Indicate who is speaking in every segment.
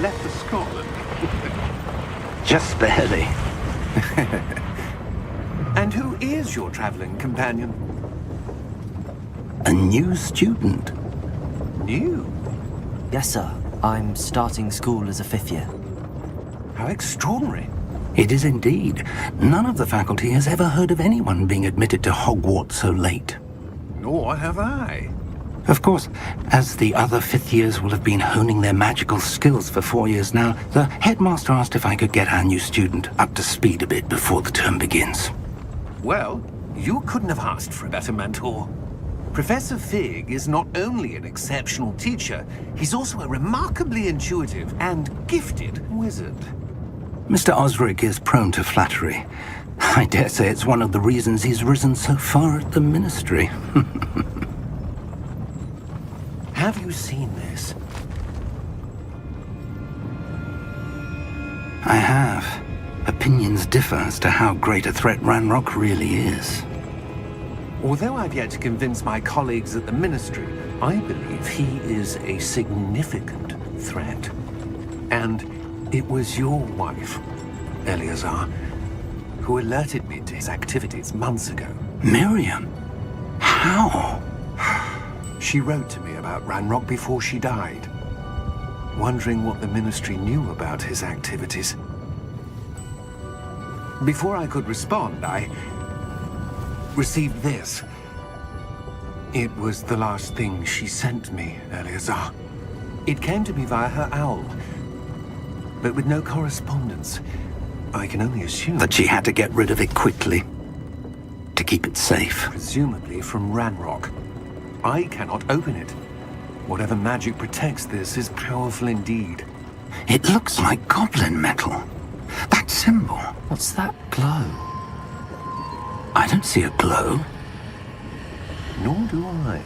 Speaker 1: left for Scotland.
Speaker 2: Just barely.
Speaker 1: And who is your traveling companion?
Speaker 2: A new student.
Speaker 1: New?
Speaker 3: Yes, sir. I'm starting school as a 5th year.
Speaker 1: How extraordinary.
Speaker 2: It is indeed. None of the faculty has ever heard of anyone being admitted to Hogwarts so late.
Speaker 1: Nor have I.
Speaker 2: Of course, as the other 5th years will have been honing their magical skills for 4 years now, the headmaster asked if I could get our new student up to speed a bit before the term begins.
Speaker 1: Well, you couldn't have asked for a better mentor. Professor Fig is not only an exceptional teacher, he's also a remarkably intuitive and gifted wizard.
Speaker 2: Mr. Osric is prone to flattery. I dare say it's one of the reasons he's risen so far at the Ministry.
Speaker 1: Have you seen this?
Speaker 2: I have. Opinions differ as to how great a threat Ranrock really is.
Speaker 1: Although I've yet to convince my colleagues at the Ministry, I believe he is a significant threat. And it was your wife, Eleazar, who alerted me to his activities months ago.
Speaker 2: Miriam? How?
Speaker 1: She wrote to me about Ranrock before she died, wondering what the Ministry knew about his activities. Before I could respond, I received this. It was the last thing she sent me, Eleazar. It came to me via her owl, but with no correspondence. I can only assume
Speaker 2: That she had to get rid of it quickly, to keep it safe.
Speaker 1: presumably from Ranrock. I cannot open it. Whatever magic protects this is powerful indeed.
Speaker 2: It looks like goblin metal. That symbol.
Speaker 3: What's that glow?
Speaker 2: I don't see a glow.
Speaker 1: Nor do I.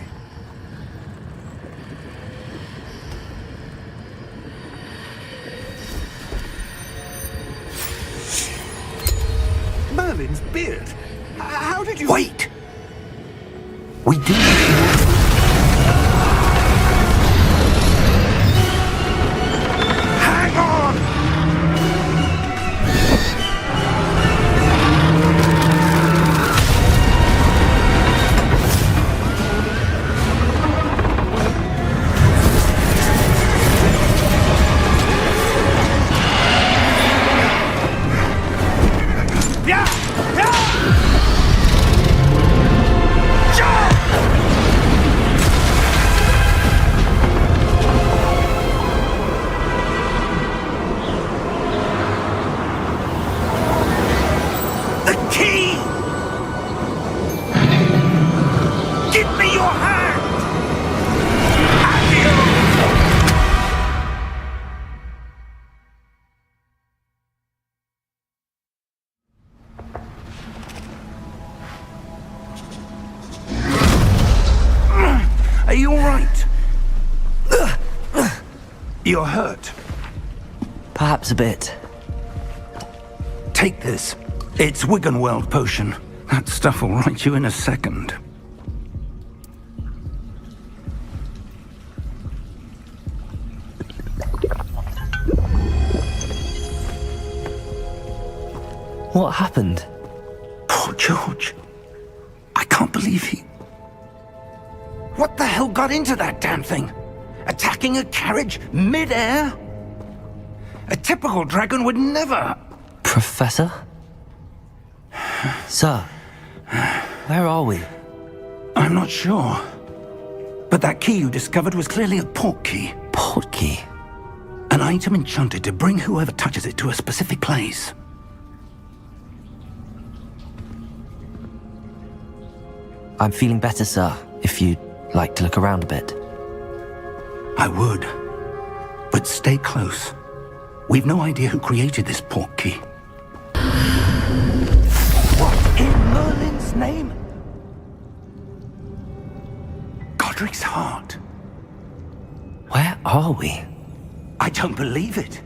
Speaker 1: Merlin's beard. How did you...
Speaker 2: Wait! We do...
Speaker 1: Hang on! Yeah! Yeah! Jump! The key! Give me your hand!
Speaker 2: Are you all right? You're hurt.
Speaker 3: Perhaps a bit.
Speaker 2: Take this. It's Wiggenweld potion. That stuff will right you in a second.
Speaker 3: What happened?
Speaker 2: Poor George. I can't believe he... What the hell got into that damn thing? Attacking a carriage mid-air? A typical dragon would never...
Speaker 3: Professor? Sir, where are we?
Speaker 2: I'm not sure. But that key you discovered was clearly a port key.
Speaker 3: Port key?
Speaker 2: An item enchanted to bring whoever touches it to a specific place.
Speaker 3: I'm feeling better, sir, if you'd like to look around a bit.
Speaker 2: I would. But stay close. We've no idea who created this port key. What in Merlin's name? Godric's heart.
Speaker 3: Where are we?
Speaker 2: I don't believe it.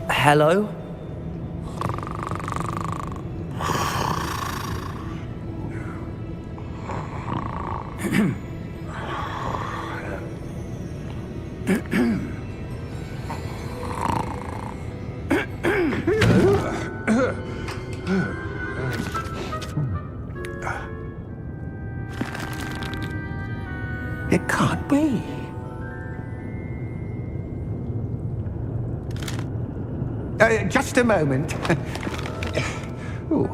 Speaker 3: Hello?
Speaker 1: It can't be. Just a moment. Ooh.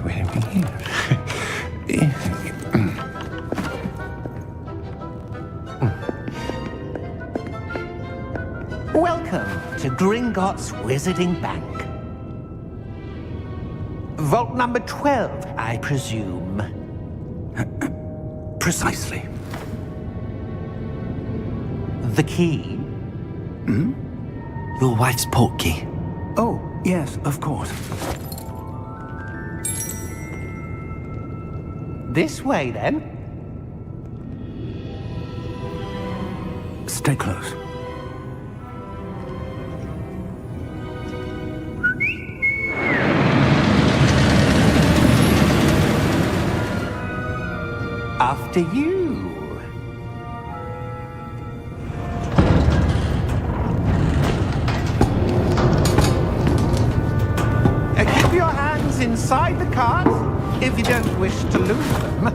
Speaker 1: Where are we here? Welcome to Gringotts Wizarding Bank. Vault number 12, I presume.
Speaker 2: Precisely.
Speaker 1: The key?
Speaker 3: Your wife's portkey.
Speaker 2: Oh, yes, of course.
Speaker 1: This way, then.
Speaker 2: Stay close.
Speaker 1: After you. Keep your hands inside the cart if you don't wish to lose them.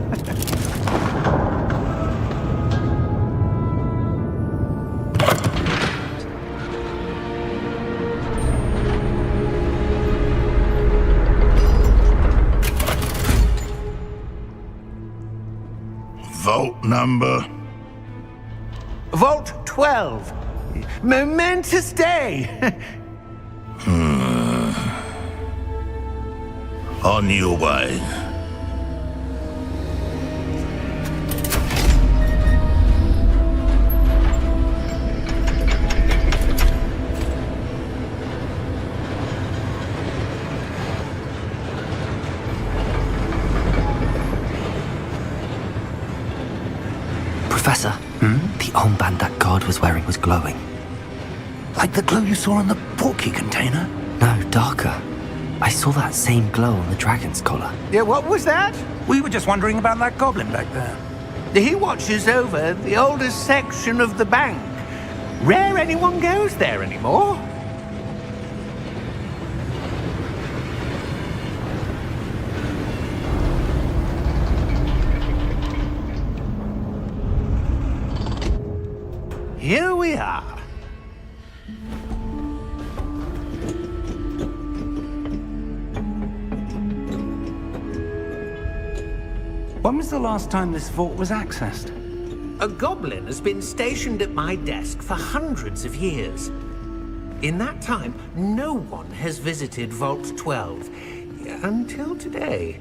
Speaker 4: Vault number?
Speaker 1: Vault 12. Momentous day.
Speaker 4: On your way.
Speaker 3: Professor, the armband that guard was wearing was glowing.
Speaker 2: Like the glow you saw on the portkey container?
Speaker 3: No, darker. I saw that same glow on the dragon's collar.
Speaker 1: Yeah, what was that?
Speaker 2: We were just wondering about that goblin back there.
Speaker 1: He watches over the oldest section of the bank. Rare anyone goes there anymore. Here we are.
Speaker 2: When was the last time this vault was accessed?
Speaker 1: A goblin has been stationed at my desk for hundreds of years. In that time, no one has visited Vault 12 until today.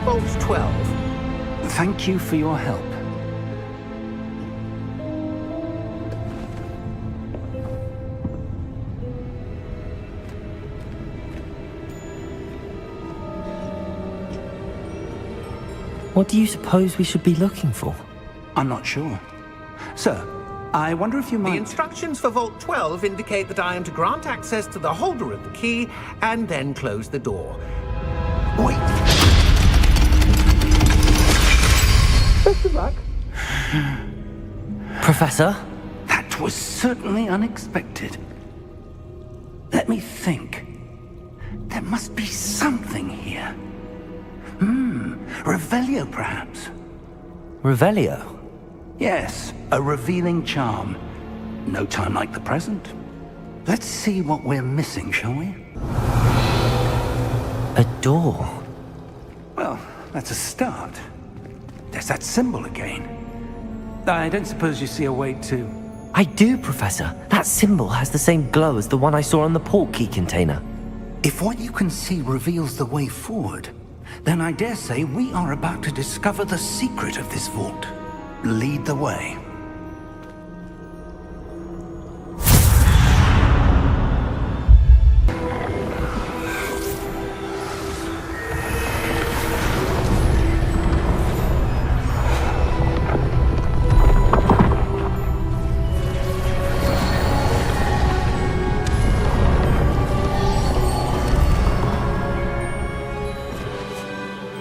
Speaker 1: Vault 12.
Speaker 2: Thank you for your help.
Speaker 3: What do you suppose we should be looking for?
Speaker 2: I'm not sure. Sir, I wonder if you
Speaker 1: The
Speaker 2: might...
Speaker 1: instructions for Vault 12 indicate that I am to grant access to the holder of the key and then close the door.
Speaker 2: Wait!
Speaker 1: Best of luck.
Speaker 3: Professor?
Speaker 2: That was certainly unexpected. Let me think. There must be something here. Revelio, perhaps?
Speaker 3: Revelio?
Speaker 2: Yes, a revealing charm. No time like the present. Let's see what we're missing, shall we?
Speaker 3: A door?
Speaker 2: Well, that's a start. There's that symbol again. I don't suppose you see a way to...
Speaker 3: I do, Professor. That symbol has the same glow as the one I saw on the portkey container.
Speaker 2: If what you can see reveals the way forward, then I dare say we are about to discover the secret of this vault. Lead the way.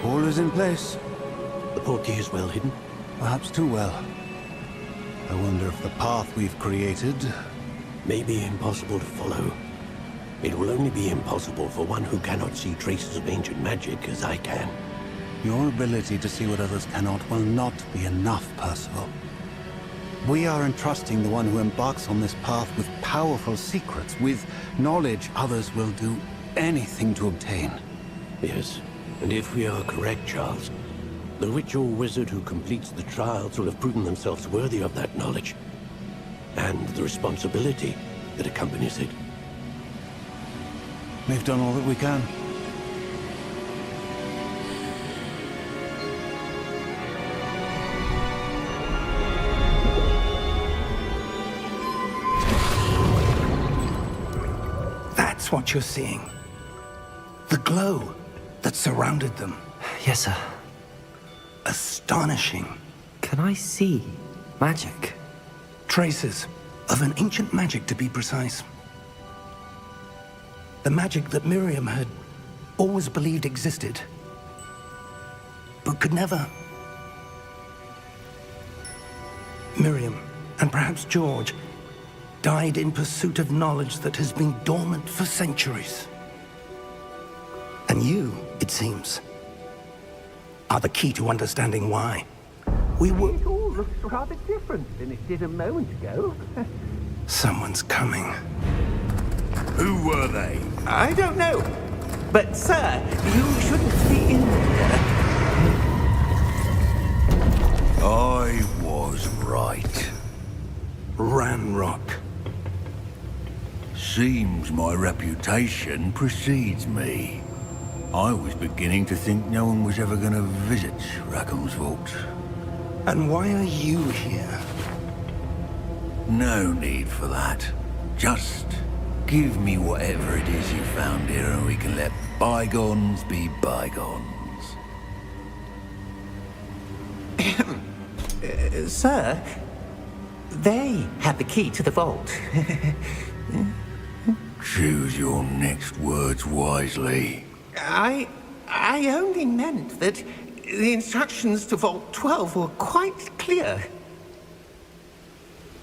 Speaker 5: All is in place.
Speaker 6: The portkey is well hidden.
Speaker 5: Perhaps too well. I wonder if the path we've created...
Speaker 6: may be impossible to follow. It will only be impossible for one who cannot see traces of ancient magic as I can.
Speaker 5: Your ability to see what others cannot will not be enough, Percival. We are entrusting the one who embarks on this path with powerful secrets, with knowledge others will do anything to obtain.
Speaker 6: Yes, and if we are correct, Charles, the witch or wizard who completes the trials will have proven themselves worthy of that knowledge, and the responsibility that accompanies it.
Speaker 5: We've done all that we can.
Speaker 2: That's what you're seeing. The glow that surrounded them.
Speaker 3: Yes, sir.
Speaker 2: Astonishing.
Speaker 3: Can I see magic?
Speaker 2: Traces of an ancient magic, to be precise. The magic that Miriam had always believed existed, but could never. Miriam, and perhaps George, died in pursuit of knowledge that has been dormant for centuries. And you, it seems, are the key to understanding why. We were...
Speaker 1: It all looks rather different than it did a moment ago.
Speaker 2: Someone's coming.
Speaker 4: Who were they?
Speaker 1: I don't know. But, sir, you shouldn't be in there.
Speaker 4: I was right.
Speaker 2: Ranrock.
Speaker 4: Seems my reputation precedes me. I was beginning to think no one was ever going to visit Rackham's vault.
Speaker 2: And why are you here?
Speaker 4: No need for that. Just give me whatever it is you found here and we can let bygones be bygones.
Speaker 1: Sir, they had the key to the vault.
Speaker 4: Choose your next words wisely.
Speaker 1: I only meant that the instructions to Vault 12 were quite clear.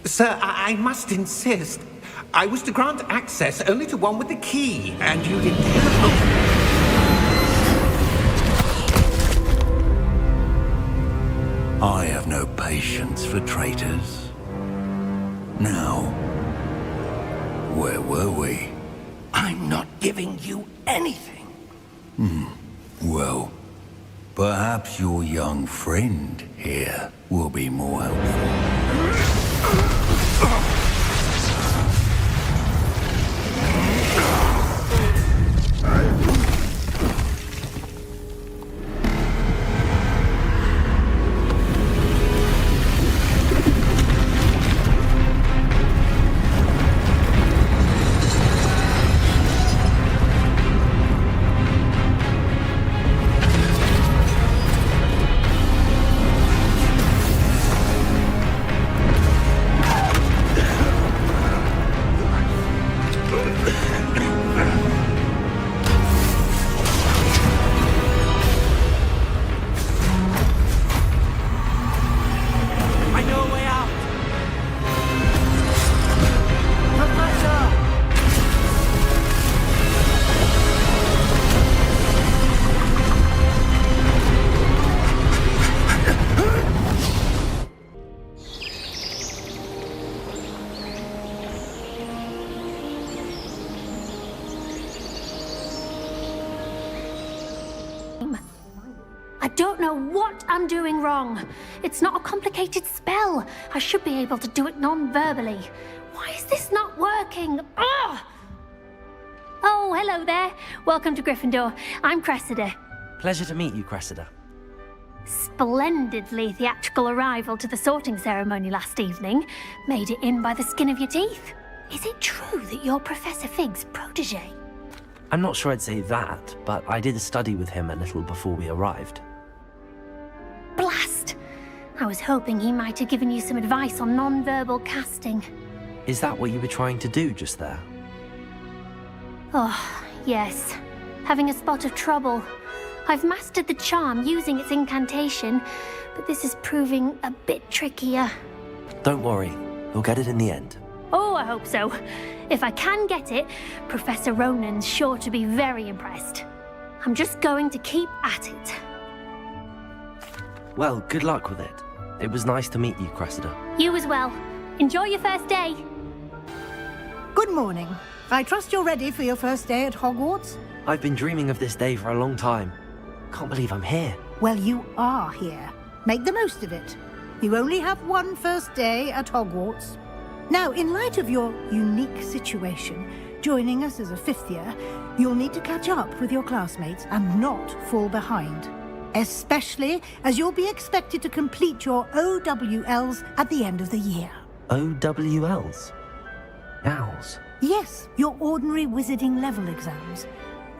Speaker 1: Sir, I must insist. I was to grant access only to one with the key, and you didn't have...
Speaker 4: I have no patience for traitors. Now, where were we?
Speaker 2: I'm not giving you anything.
Speaker 4: Well, perhaps your young friend here will be more helpful.
Speaker 7: I don't know what I'm doing wrong. It's not a complicated spell. I should be able to do it non-verbally. Why is this not working? Ugh! Oh, hello there. Welcome to Gryffindor. I'm Cressida.
Speaker 3: Pleasure to meet you, Cressida.
Speaker 7: Splendidly theatrical arrival to the sorting ceremony last evening. Made it in by the skin of your teeth. Is it true that you're Professor Fig's protege?
Speaker 3: I'm not sure I'd say that, but I did study with him a little before we arrived.
Speaker 7: Blast! I was hoping he might have given you some advice on non-verbal casting.
Speaker 3: Is that what you were trying to do just there?
Speaker 7: Oh, yes. Having a spot of trouble. I've mastered the charm using its incantation, but this is proving a bit trickier.
Speaker 3: Don't worry. You'll get it in the end.
Speaker 7: Oh, I hope so. If I can get it, Professor Ronan's sure to be very impressed. I'm just going to keep at it.
Speaker 3: Well, good luck with it. It was nice to meet you, Cressida.
Speaker 7: You as well. Enjoy your first day.
Speaker 8: Good morning. I trust you're ready for your first day at Hogwarts?
Speaker 3: I've been dreaming of this day for a long time. Can't believe I'm here.
Speaker 8: Well, you are here. Make the most of it. You only have one first day at Hogwarts. Now, in light of your unique situation, joining us as a fifth year, you'll need to catch up with your classmates and not fall behind. Especially as you'll be expected to complete your OWLs at the end of the year.
Speaker 3: OWLs? Owls?
Speaker 8: Yes, your ordinary wizarding level exams.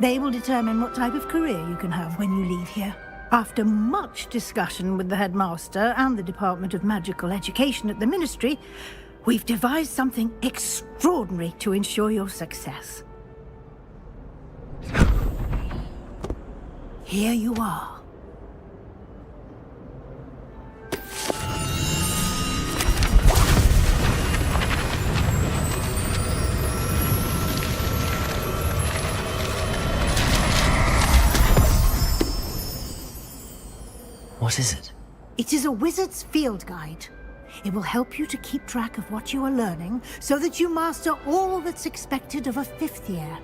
Speaker 8: They will determine what type of career you can have when you leave here. After much discussion with the headmaster and the Department of Magical Education at the Ministry, we've devised something extraordinary to ensure your success. Here you are.
Speaker 3: What is it?
Speaker 8: It is a wizard's field guide. It will help you to keep track of what you are learning so that you master all that's expected of a fifth year.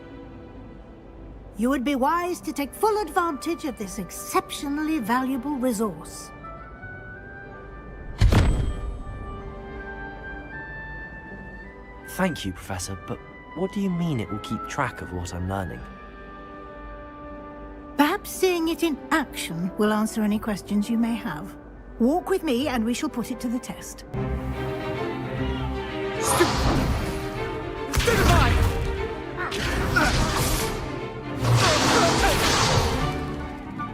Speaker 8: You would be wise to take full advantage of this exceptionally valuable resource.
Speaker 3: Thank you, Professor, but what do you mean it will keep track of what I'm learning?
Speaker 8: Perhaps seeing it in action will answer any questions you may have. Walk with me and we shall put it to the test.
Speaker 2: Stupefy!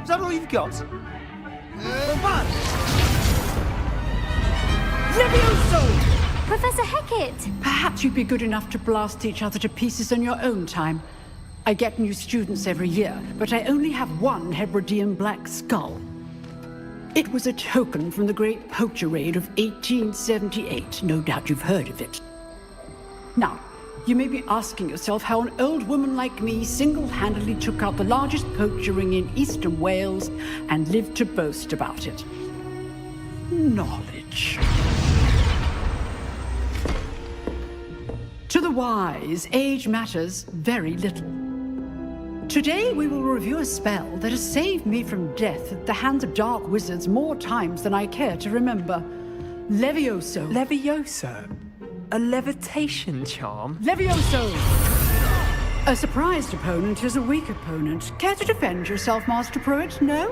Speaker 2: Is that all you've got? Levioso!
Speaker 7: Professor Hecat!
Speaker 9: Perhaps you'd be good enough to blast each other to pieces on your own time. I get new students every year, but I only have one Hebridean black skull. It was a token from the Great Poacher Raid of 1878. No doubt you've heard of it. Now, you may be asking yourself how an old woman like me single-handedly took out the largest poacher ring in eastern Wales and lived to boast about it. Knowledge. To the wise, age matters very little. Today we will review a spell that has saved me from death at the hands of dark wizards more times than I care to remember. Levioso.
Speaker 10: Levioso? A levitation charm?
Speaker 9: Levioso! A surprised opponent is a weak opponent. Care to defend yourself, Master Pruitt? No?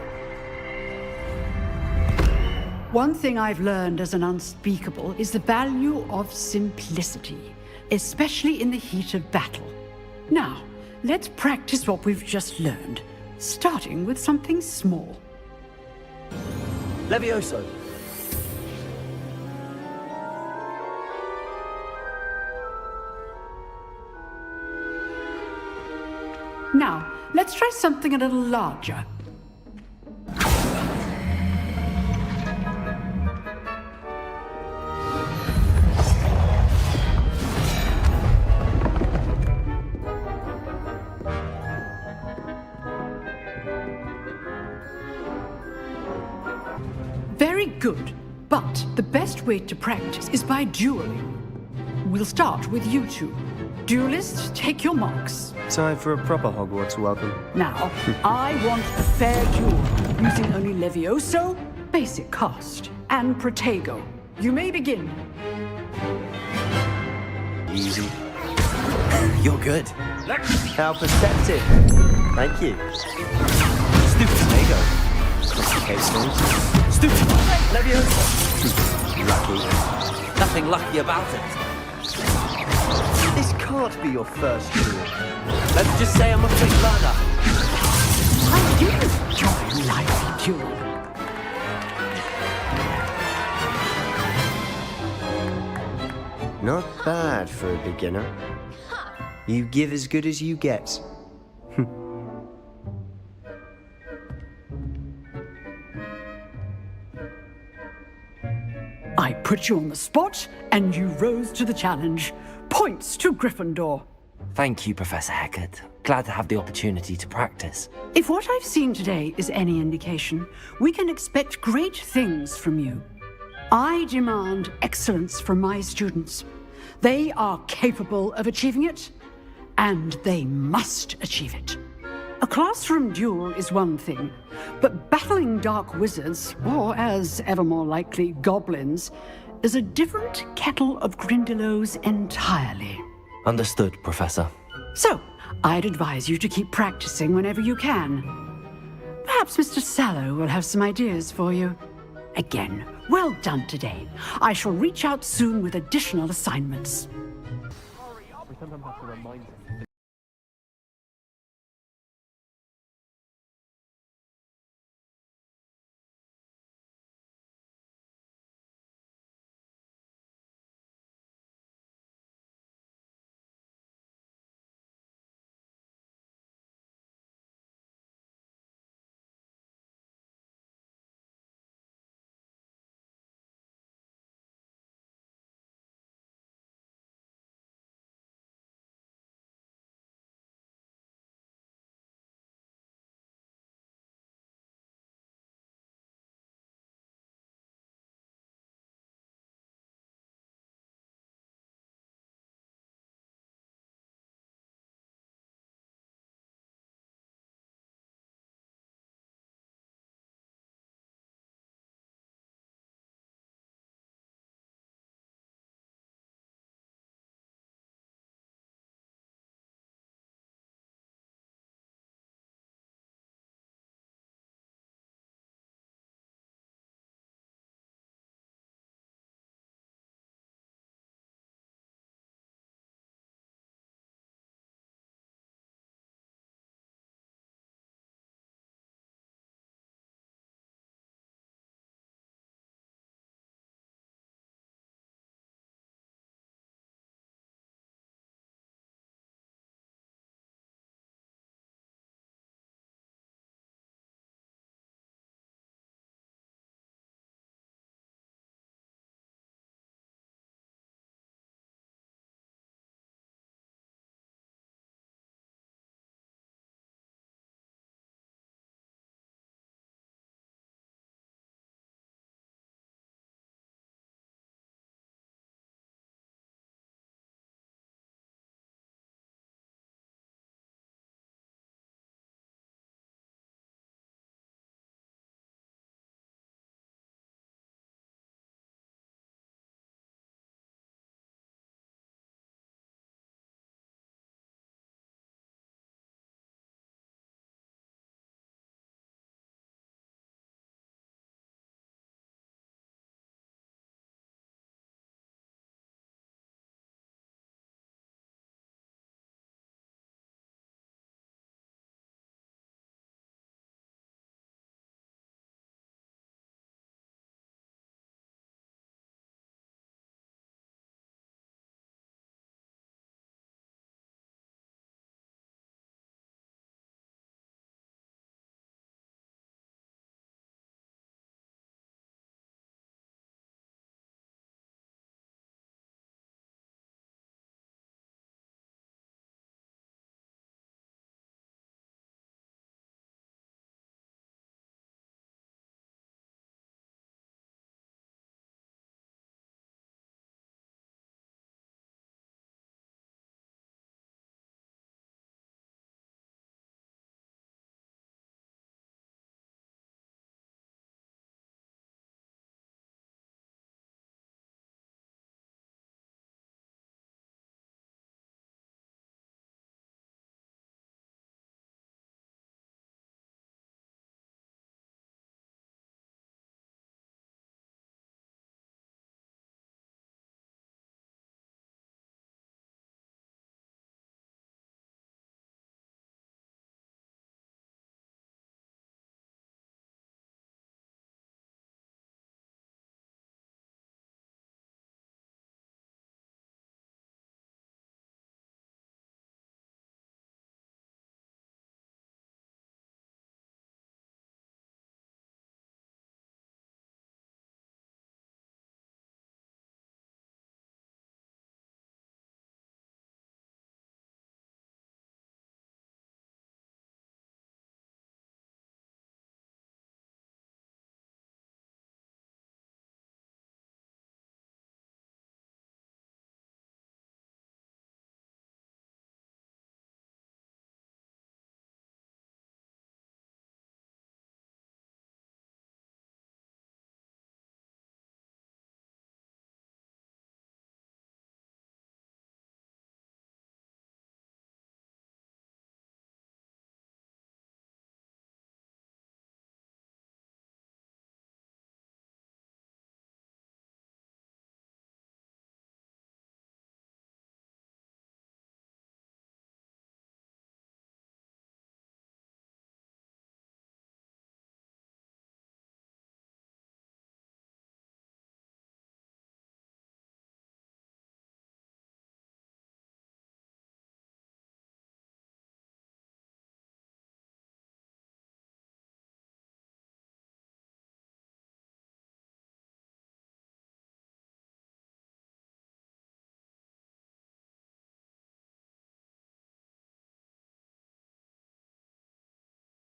Speaker 9: One thing I've learned as an unspeakable is the value of simplicity, especially in the heat of battle. Now, let's practice what we've just learned, starting with something small.
Speaker 3: Levioso!
Speaker 9: Now, let's try something a little larger. Very good, but the best way to practice is by dueling. We'll start with you two. Duelists, take your marks.
Speaker 10: Time for a proper Hogwarts welcome.
Speaker 9: Now, I want a fair duel, using only Levioso, basic cast, and Protego. You may begin.
Speaker 10: Easy.
Speaker 3: You're good.
Speaker 10: How perceptive. Thank you.
Speaker 3: Stupid Lego.
Speaker 10: Okay,
Speaker 3: Stupid Levioso.
Speaker 10: lucky.
Speaker 3: Nothing lucky about it.
Speaker 10: This can't be your first duel.
Speaker 3: Let's just say I'm a quick learner.
Speaker 9: I do enjoy lively duel.
Speaker 10: Not bad for a beginner. You give as good as you get.
Speaker 9: I I put you on the spot, and you rose to the challenge. Points to Gryffindor.
Speaker 3: Thank you, Professor Hecat. Glad to have the opportunity to practice.
Speaker 9: If what I've seen today is any indication, we can expect great things from you. I demand excellence from my students. They are capable of achieving it, and they must achieve it. A classroom duel is one thing, but battling dark wizards, or as ever more likely, goblins, is a different kettle of Grindylows entirely.
Speaker 3: Understood, Professor.
Speaker 9: So, I'd advise you to keep practicing whenever you can. Perhaps Mr. Sallow will have some ideas for you. Again, well done today. I shall reach out soon with additional assignments.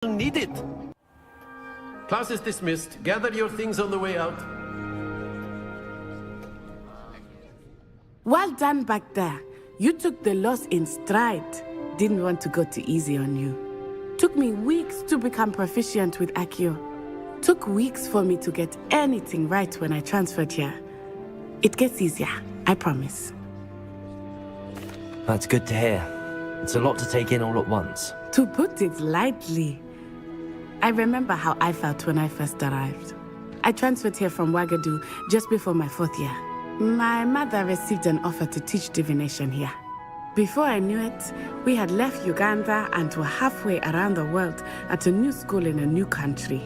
Speaker 6: Need it. Class is dismissed. Gather your things on the way out.
Speaker 11: Well done back there. You took the loss in stride. Didn't want to go too easy on you. Took me weeks to become proficient with Accio. Took weeks for me to get anything right when I transferred here. It gets easier, I promise.
Speaker 3: That's good to hear. It's a lot to take in all at once.
Speaker 11: To put it lightly, I remember how I felt when I first arrived. I transferred here from Wagadu just before my 4th year. My mother received an offer to teach divination here. Before I knew it, we had left Uganda and were halfway around the world at a new school in a new country.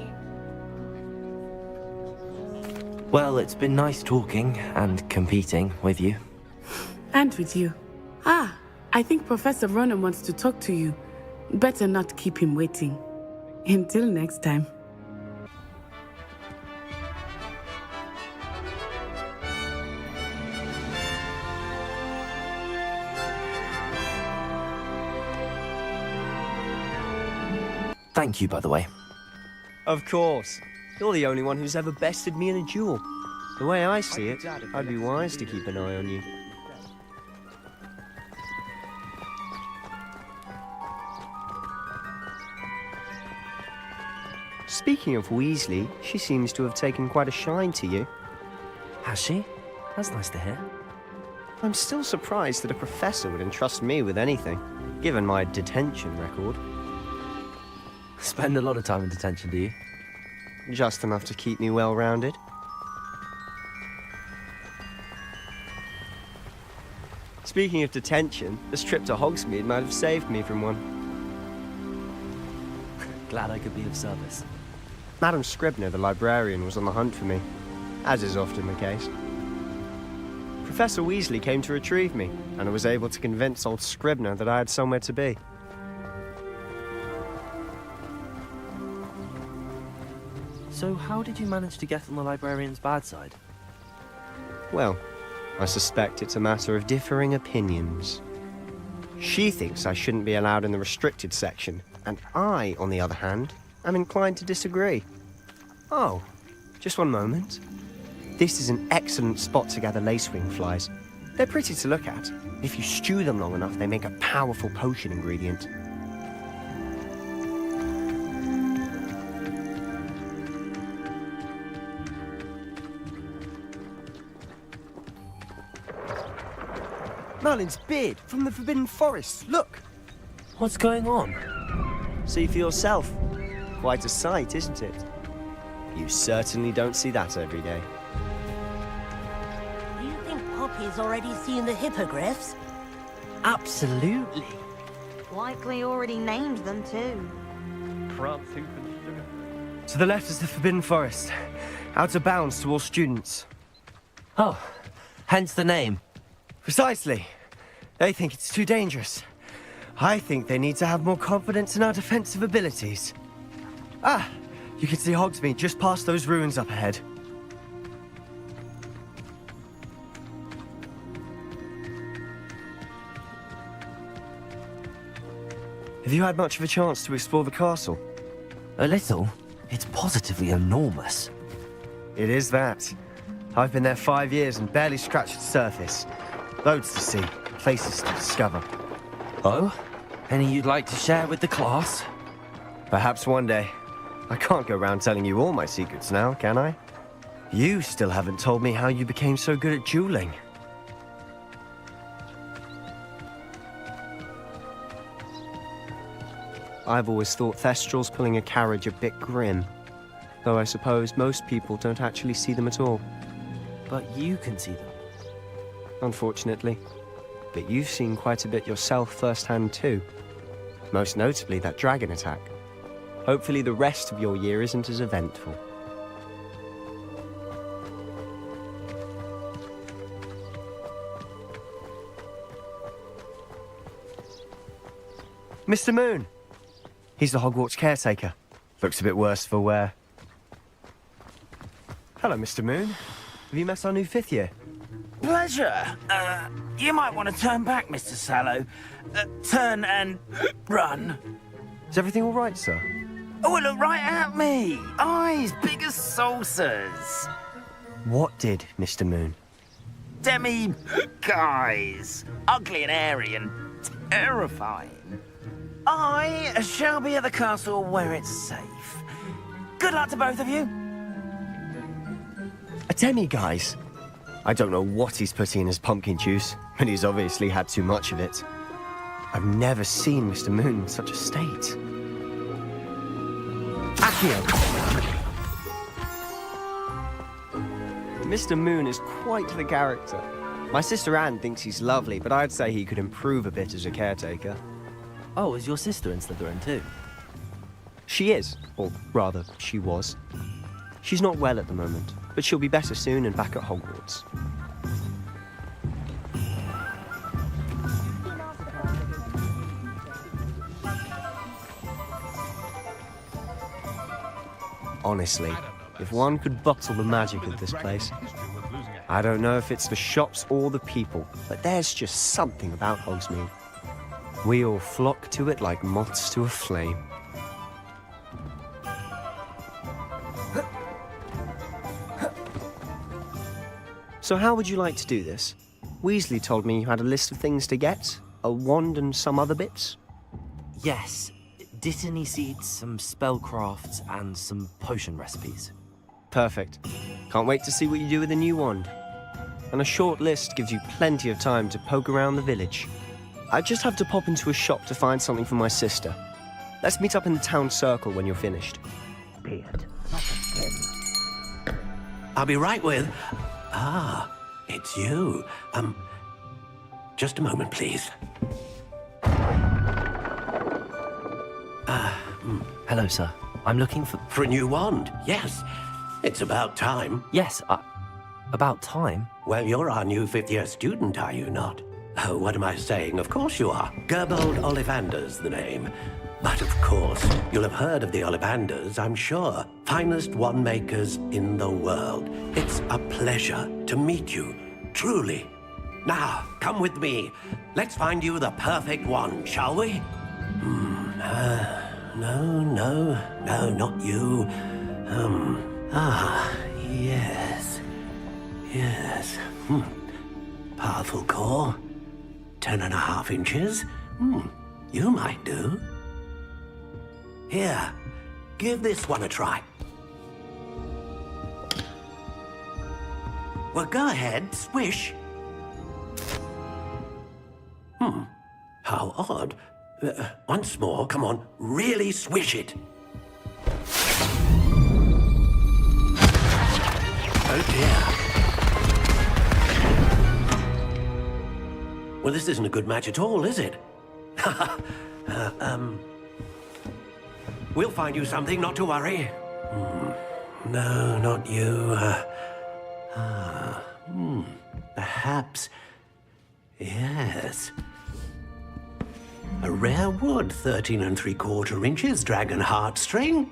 Speaker 3: Well, it's been nice talking and competing with you.
Speaker 11: And with you. Ah, I think Professor Ronan wants to talk to you. Better not keep him waiting. Until next time.
Speaker 3: Thank you, by the way.
Speaker 10: Of course. You're the only one who's ever bested me in a duel. The way I see it, I'd be wise to keep an eye on you. Speaking of Weasley, she seems to have taken quite a shine to you.
Speaker 3: Has she? That's nice to hear.
Speaker 10: I'm still surprised that a professor would entrust me with anything, given my detention record.
Speaker 3: Spend a lot of time in detention, do you?
Speaker 10: Just enough to keep me well-rounded. Speaking of detention, this trip to Hogsmeade might have saved me from one.
Speaker 3: Glad I could be of service.
Speaker 10: Madam Scribner, the librarian, was on the hunt for me, as is often the case. Professor Weasley came to retrieve me, and I was able to convince old Scribner that I had somewhere to be.
Speaker 3: So how did you manage to get on the librarian's bad side?
Speaker 10: Well, I suspect it's a matter of differing opinions. She thinks I shouldn't be allowed in the restricted section, and I, on the other hand, am inclined to disagree. Oh, just one moment. This is an excellent spot to gather lacewing flies. They're pretty to look at. If you stew them long enough, they make a powerful potion ingredient. Merlin's beard from the Forbidden Forest. Look!
Speaker 3: What's going on?
Speaker 10: See for yourself. Quite a sight, isn't it? You certainly don't see that every day.
Speaker 12: Do you think Poppy's already seen the hippogriffs?
Speaker 3: Absolutely.
Speaker 12: Likely already named them too.
Speaker 10: To the left is the Forbidden Forest. Out of bounds to all students.
Speaker 3: Oh, hence the name.
Speaker 10: Precisely. They think it's too dangerous. I think they need to have more confidence in our defensive abilities. Ah, you can see Hogsmeade just past those ruins up ahead. Have you had much of a chance to explore the castle?
Speaker 3: A little. It's positively enormous.
Speaker 10: It is that. I've been there 5 years and barely scratched the surface. Loads to see, places to discover.
Speaker 3: Oh? Any you'd like to share with the class?
Speaker 10: Perhaps one day. I can't go around telling you all my secrets now, can I? You still haven't told me how you became so good at dueling. I've always thought Thestrals pulling a carriage a bit grim. Though I suppose most people don't actually see them at all.
Speaker 3: But you can see them.
Speaker 10: Unfortunately. But you've seen quite a bit yourself firsthand too. Most notably that dragon attack. Hopefully the rest of your year isn't as eventful. Mr. Moon! He's the Hogwarts caretaker. Looks a bit worse for wear. Hello, Mr. Moon. Have you met our new 5th year?
Speaker 13: Pleasure. You might want to turn back, Mr. Sallow. Turn and run.
Speaker 10: Is everything all right, sir?
Speaker 13: Oh, it looked right at me. Eyes big as saucers.
Speaker 10: What did, Mr. Moon?
Speaker 13: Guys. Ugly and hairy and terrifying. I shall be at the castle where it's safe. Good luck to both of you.
Speaker 10: A demi-guise? I don't know what he's putting in his pumpkin juice, but he's obviously had too much of it. I've never seen Mr. Moon in such a state. Accio! Mr. Moon is quite the character. My sister Anne thinks he's lovely, but I'd say he could improve a bit as a caretaker.
Speaker 3: Oh, is your sister in Slytherin too?
Speaker 10: She is, or rather, she was. She's not well at the moment, but she'll be better soon and back at Hogwarts. Honestly, if one could bottle the magic of this place. I don't know if it's the shops or the people, but there's just something about Hogsmeade. We all flock to it like moths to a flame. So how would you like to do this? Weasley told me you had a list of things to get, a wand and some other bits.
Speaker 3: Yes. Dittany seeds, some spellcrafts, and some potion recipes.
Speaker 10: Perfect. Can't wait to see what you do with the new wand. And a short list gives you plenty of time to poke around the village. I just have to pop into a shop to find something for my sister. Let's meet up in the town circle when you're finished.
Speaker 6: Beard. I'll be right with... Ah, it's you. Just a moment, please.
Speaker 3: Hello, sir. I'm looking for...
Speaker 6: For a new wand, yes. It's about time.
Speaker 3: Yes, about time?
Speaker 6: Well, you're our new fifth-year student, are you not? Oh, what am I saying? Of course you are. Gerbold Ollivander's the name. But of course, you'll have heard of the Ollivanders, I'm sure. Finest wand makers in the world. It's a pleasure to meet you, truly. Now, come with me. Let's find you the perfect wand, shall we? No, not you. Yes. Powerful core. 10.5 inches. You might do. Here, give this one a try. Well, go ahead, swish. How odd. Once more, come on, really swish it. Oh dear. Well, this isn't a good match at all, is it? We'll find you something, not to worry. No, not you. Perhaps... Yes. A rare wood, 13 3/4 inches, dragon heartstring.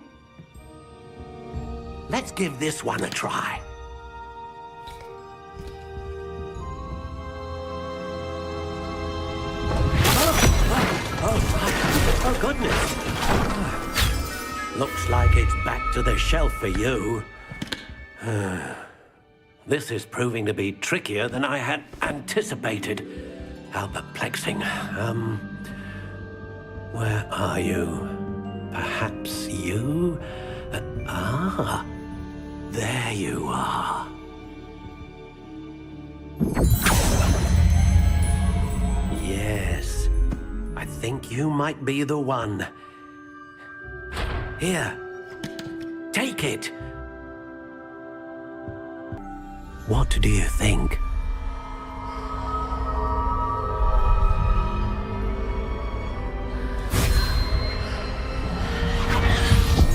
Speaker 6: Let's give this one a try. Oh, goodness. Looks like it's back to the shelf for you. This is proving to be trickier than I had anticipated. How perplexing. Where are you? Perhaps you? There you are. Yes, I think you might be the one. Here, take it. What do you think?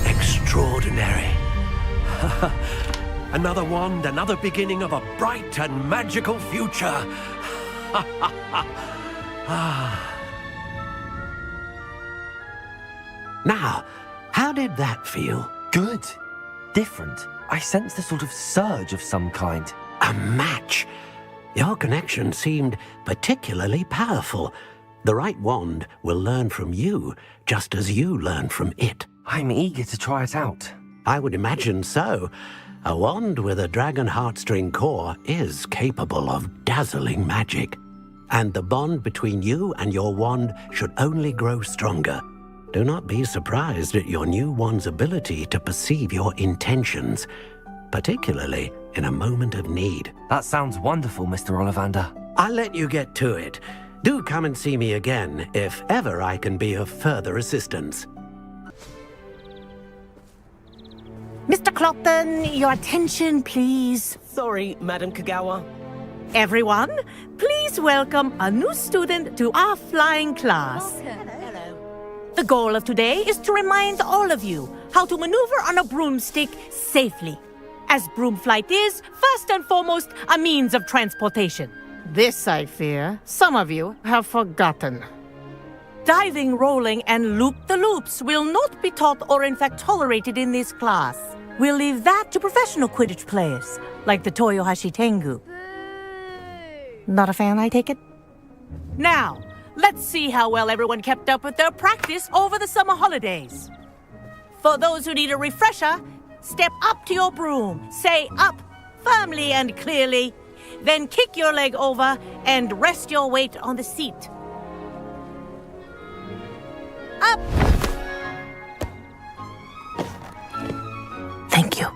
Speaker 6: Extraordinary. Another wand, another beginning of a bright and magical future. Now, how did that feel?
Speaker 3: Good. Different. I sensed a sort of surge of some kind.
Speaker 6: A match. Your connection seemed particularly powerful. The right wand will learn from you, just as you learn from it.
Speaker 3: I'm eager to try it out.
Speaker 6: I would imagine so. A wand with a dragon heartstring core is capable of dazzling magic. And the bond between you and your wand should only grow stronger. Do not be surprised at your new wand's ability to perceive your intentions, particularly in a moment of need.
Speaker 3: That sounds wonderful, Mr. Ollivander.
Speaker 6: I'll let you get to it. Do come and see me again if ever I can be of further assistance.
Speaker 14: Mr. Clopton, your attention, please.
Speaker 15: Sorry, Madam Kagawa.
Speaker 14: Everyone, please welcome a new student to our flying class. The goal of today is to remind all of you how to maneuver on a broomstick safely, as broom flight is, first and foremost, a means of transportation. This, I fear, some of you have forgotten. Diving, rolling, and loop-the-loops will not be taught or in fact tolerated in this class. We'll leave that to professional Quidditch players, like the Toyohashi Tengu. Not a fan, I take it? Now, let's see how well everyone kept up with their practice over the summer holidays. For those who need a refresher, step up to your broom, say up firmly and clearly, then kick your leg over and rest your weight on the seat. Up! Thank you.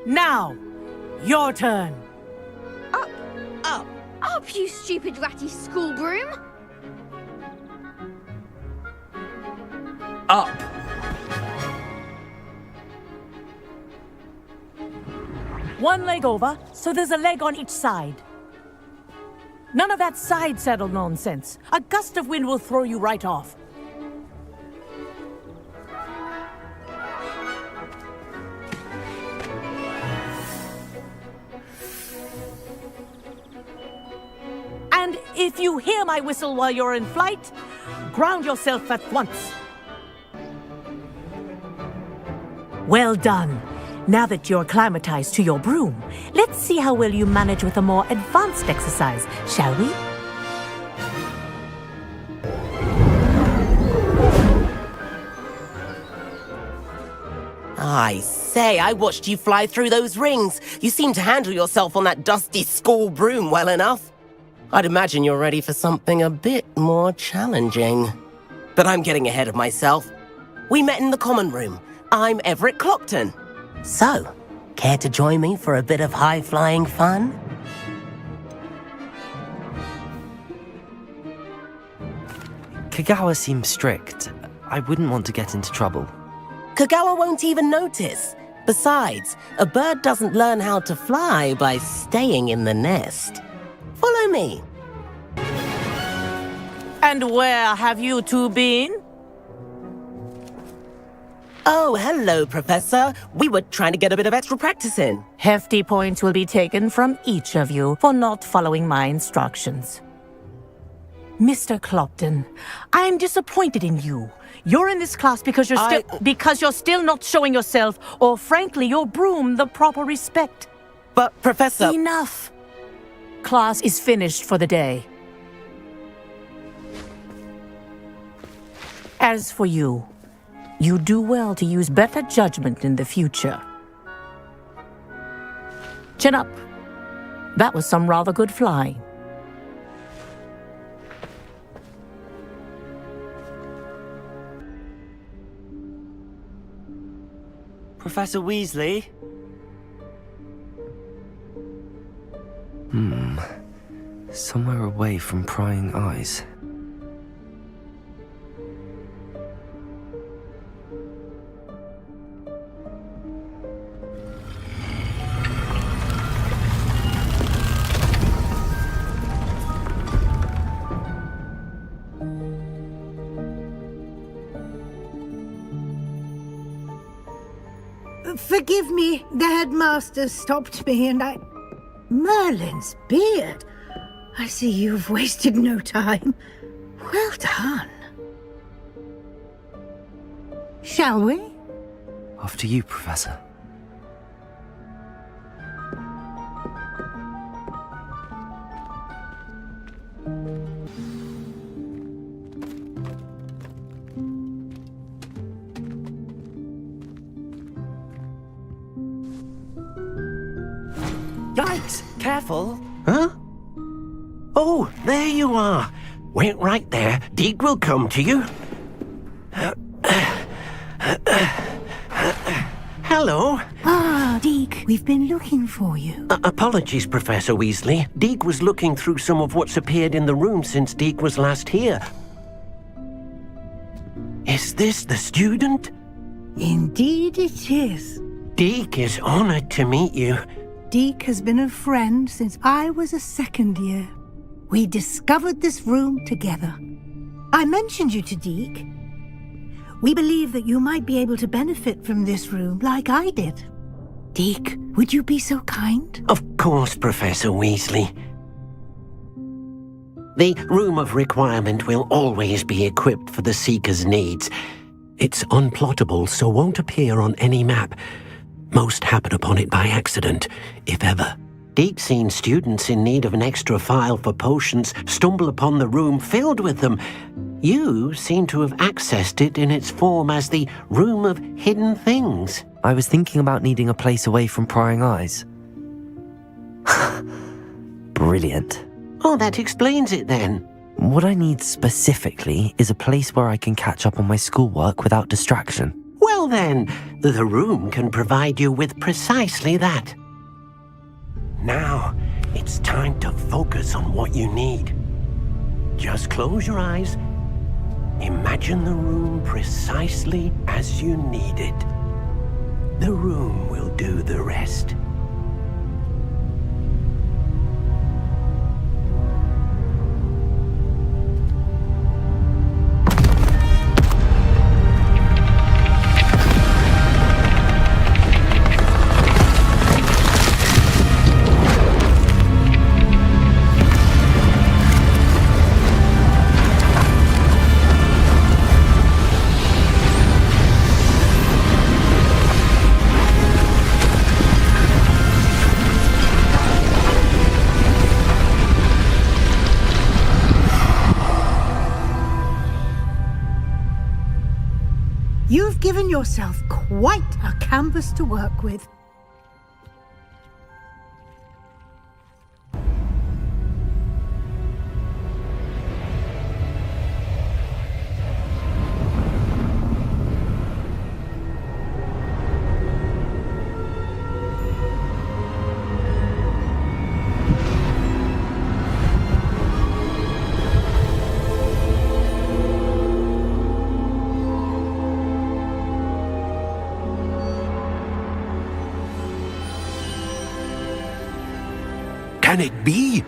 Speaker 14: Now, your turn.
Speaker 16: Up, up, up, you stupid ratty school broom!
Speaker 3: Up!
Speaker 14: One leg over, so there's a leg on each side. None of that side saddle nonsense. A gust of wind will throw you right off. And if you hear my whistle while you're in flight, ground yourself at once. Well done. Now that you're acclimatized to your broom, let's see how well you manage with a more advanced exercise, shall we?
Speaker 15: I say, I watched you fly through those rings. You seem to handle yourself on that dusty school broom well enough. I'd imagine you're ready for something a bit more challenging. But I'm getting ahead of myself. We met in the common room. I'm Everett Clopton. So, care to join me for a bit of high-flying fun?
Speaker 3: Kagawa seems strict. I wouldn't want to get into trouble.
Speaker 15: Kagawa won't even notice. Besides, a bird doesn't learn how to fly by staying in the nest. Follow me.
Speaker 14: And where have you two been?
Speaker 15: Oh, hello, Professor. We were trying to get a bit of extra practice in.
Speaker 14: Hefty points will be taken from each of you for not following my instructions. Mr. Clopton, I'm disappointed in you. You're in this class because you're still not showing yourself, or frankly, your broom, the proper respect.
Speaker 15: But, Professor...
Speaker 14: Enough! Class is finished for the day. As for you, you do well to use better judgment in the future. Chin up. That was some rather good flying.
Speaker 3: Professor Weasley? Somewhere away from prying eyes.
Speaker 8: Forgive me, the headmaster stopped me and I... Merlin's beard. I see you've wasted no time. Well done. Shall we?
Speaker 3: After you, Professor. Thanks. Careful.
Speaker 13: Huh? Oh, there you are. Wait right there. Deke will come to you. Hello.
Speaker 8: Ah, Deke, we've been looking for you.
Speaker 13: Apologies, Professor Weasley. Deke was looking through some of what's appeared in the room since Deke was last here. Is this the student?
Speaker 8: Indeed it is.
Speaker 13: Deke is honored to meet you.
Speaker 8: Deke has been a friend since I was a second year. We discovered this room together. I mentioned you to Deke. We believe that you might be able to benefit from this room like I did. Deke, would you be so kind?
Speaker 13: Of course, Professor Weasley. The Room of Requirement will always be equipped for the Seeker's needs. It's unplottable, so won't appear on any map. Most happen upon it by accident, if ever. Deke's seen students in need of an extra file for potions stumble upon the room filled with them. You seem to have accessed it in its form as the Room of Hidden Things.
Speaker 3: I was thinking about needing a place away from prying eyes. Brilliant.
Speaker 13: Oh, that explains it then.
Speaker 3: What I need specifically is a place where I can catch up on my schoolwork without distraction.
Speaker 13: Well then, the room can provide you with precisely that. Now, it's time to focus on what you need. Just close your eyes. Imagine the room precisely as you need it. The room will do the rest.
Speaker 8: You've given yourself quite a canvas to work with.
Speaker 1: Can it be?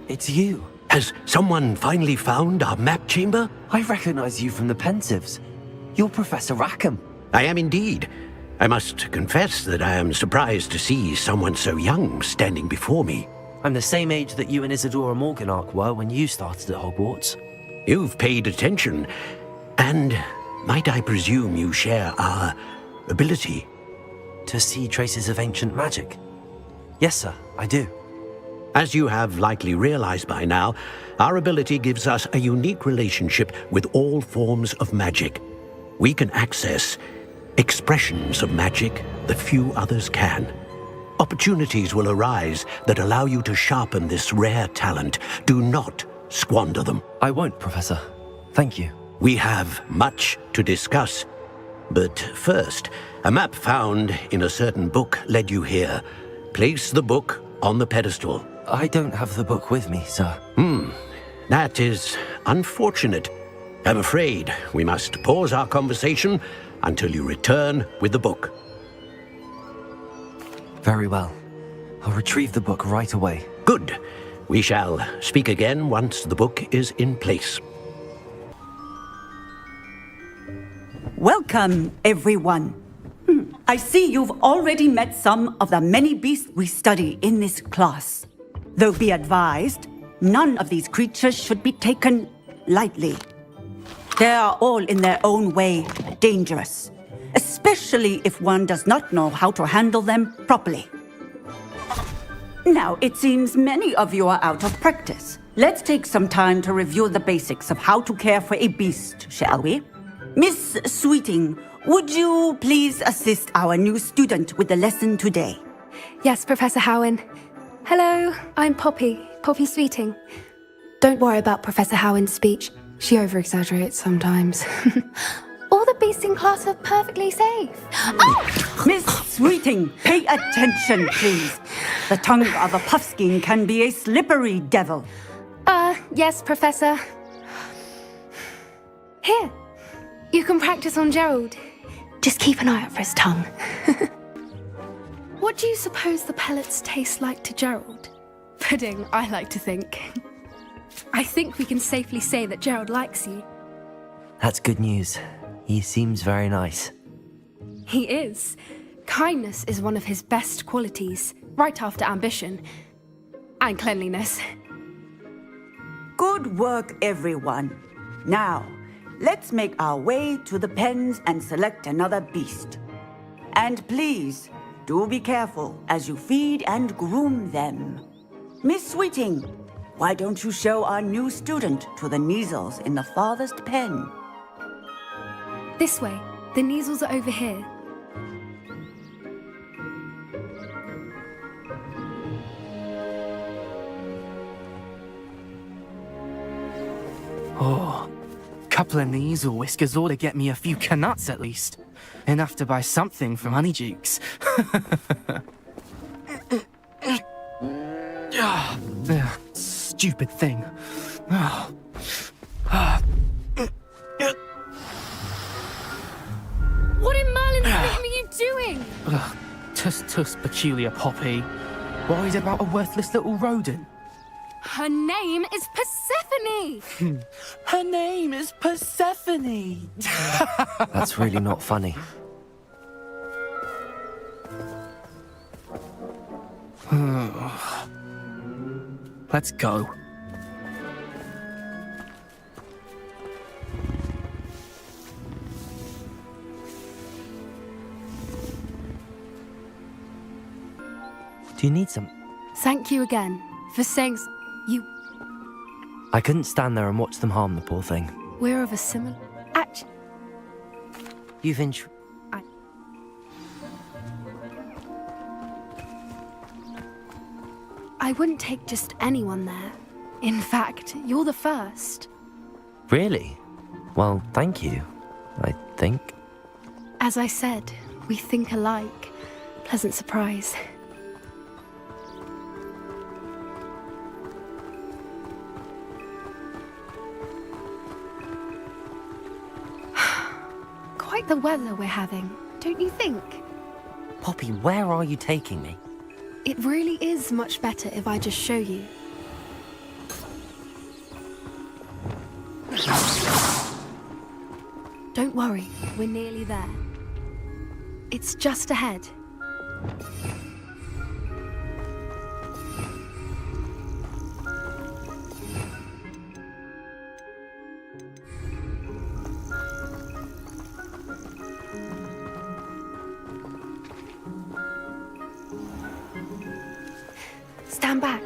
Speaker 3: It's you.
Speaker 1: Has someone finally found our map chamber?
Speaker 3: I recognize you from the Pensives. You're Professor Rackham.
Speaker 1: I am indeed. I must confess that I am surprised to see someone so young standing before me.
Speaker 3: I'm the same age that you and Isadora Morganach were when you started at Hogwarts.
Speaker 1: You've paid attention, and might I presume you share our ability?
Speaker 3: To see traces of ancient magic? Yes, sir, I do.
Speaker 1: As you have likely realized by now, our ability gives us a unique relationship with all forms of magic. We can access expressions of magic that few others can. Opportunities will arise that allow you to sharpen this rare talent. Do not squander them.
Speaker 3: I won't, Professor. Thank you.
Speaker 1: We have much to discuss. But first, a map found in a certain book led you here. Place the book on the pedestal.
Speaker 3: I don't have the book with me, sir.
Speaker 1: That is unfortunate. I'm afraid we must pause our conversation until you return with the book.
Speaker 3: Very well. I'll retrieve the book right away.
Speaker 1: Good. We shall speak again once the book is in place.
Speaker 17: Welcome, everyone. I see you've already met some of the many beasts we study in this class. Though be advised, none of these creatures should be taken lightly. They are all in their own way dangerous, especially if one does not know how to handle them properly. Now, it seems many of you are out of practice. Let's take some time to review the basics of how to care for a beast, shall we? Miss Sweeting, would you please assist our new student with the lesson today?
Speaker 18: Yes, Professor Howen. Hello, I'm Poppy Sweeting. Don't worry about Professor Howen's speech. She over-exaggerates sometimes. All the beasts in class are perfectly safe.
Speaker 17: Oh! Miss Sweeting, pay attention, please. The tongue of a puffskein can be a slippery devil.
Speaker 18: Yes, Professor. Here, you can practice on Gerald. Just keep an eye out for his tongue. What do you suppose the pellets taste like to Gerald? Pudding, I like to think. I think we can safely say that Gerald likes you.
Speaker 3: That's good news. He seems very nice.
Speaker 18: He is. Kindness is one of his best qualities, right after ambition. And cleanliness.
Speaker 17: Good work, everyone. Now, let's make our way to the pens and select another beast. And please, do be careful as you feed and groom them. Miss Sweeting, why don't you show our new student to the Nigellus in the farthest pen?
Speaker 18: This way. The Nigellus are over here.
Speaker 3: Oh, couple of Nigellus whiskers ought to get me a few canuts at least. Enough to buy something from Honeydukes. Stupid thing.
Speaker 18: What in Merlin's name are you doing?
Speaker 3: Tuss, peculiar Poppy. Worried about a worthless little rodent?
Speaker 18: Her name is Persephone!
Speaker 3: Her name is Persephone! That's really not funny. Let's go. Do you need some?
Speaker 18: Thank you again for saying you.
Speaker 3: I couldn't stand there and watch them harm the poor thing.
Speaker 18: We're of a similar. Actually,
Speaker 3: You've
Speaker 18: I wouldn't take just anyone there. In fact, you're the first.
Speaker 3: Really? Well, thank you, I think.
Speaker 18: As I said, we think alike. Pleasant surprise. Quite the weather we're having, don't you think?
Speaker 3: Poppy, where are you taking me?
Speaker 18: It really is much better if I just show you. Don't worry, we're nearly there. It's just ahead. Stand back.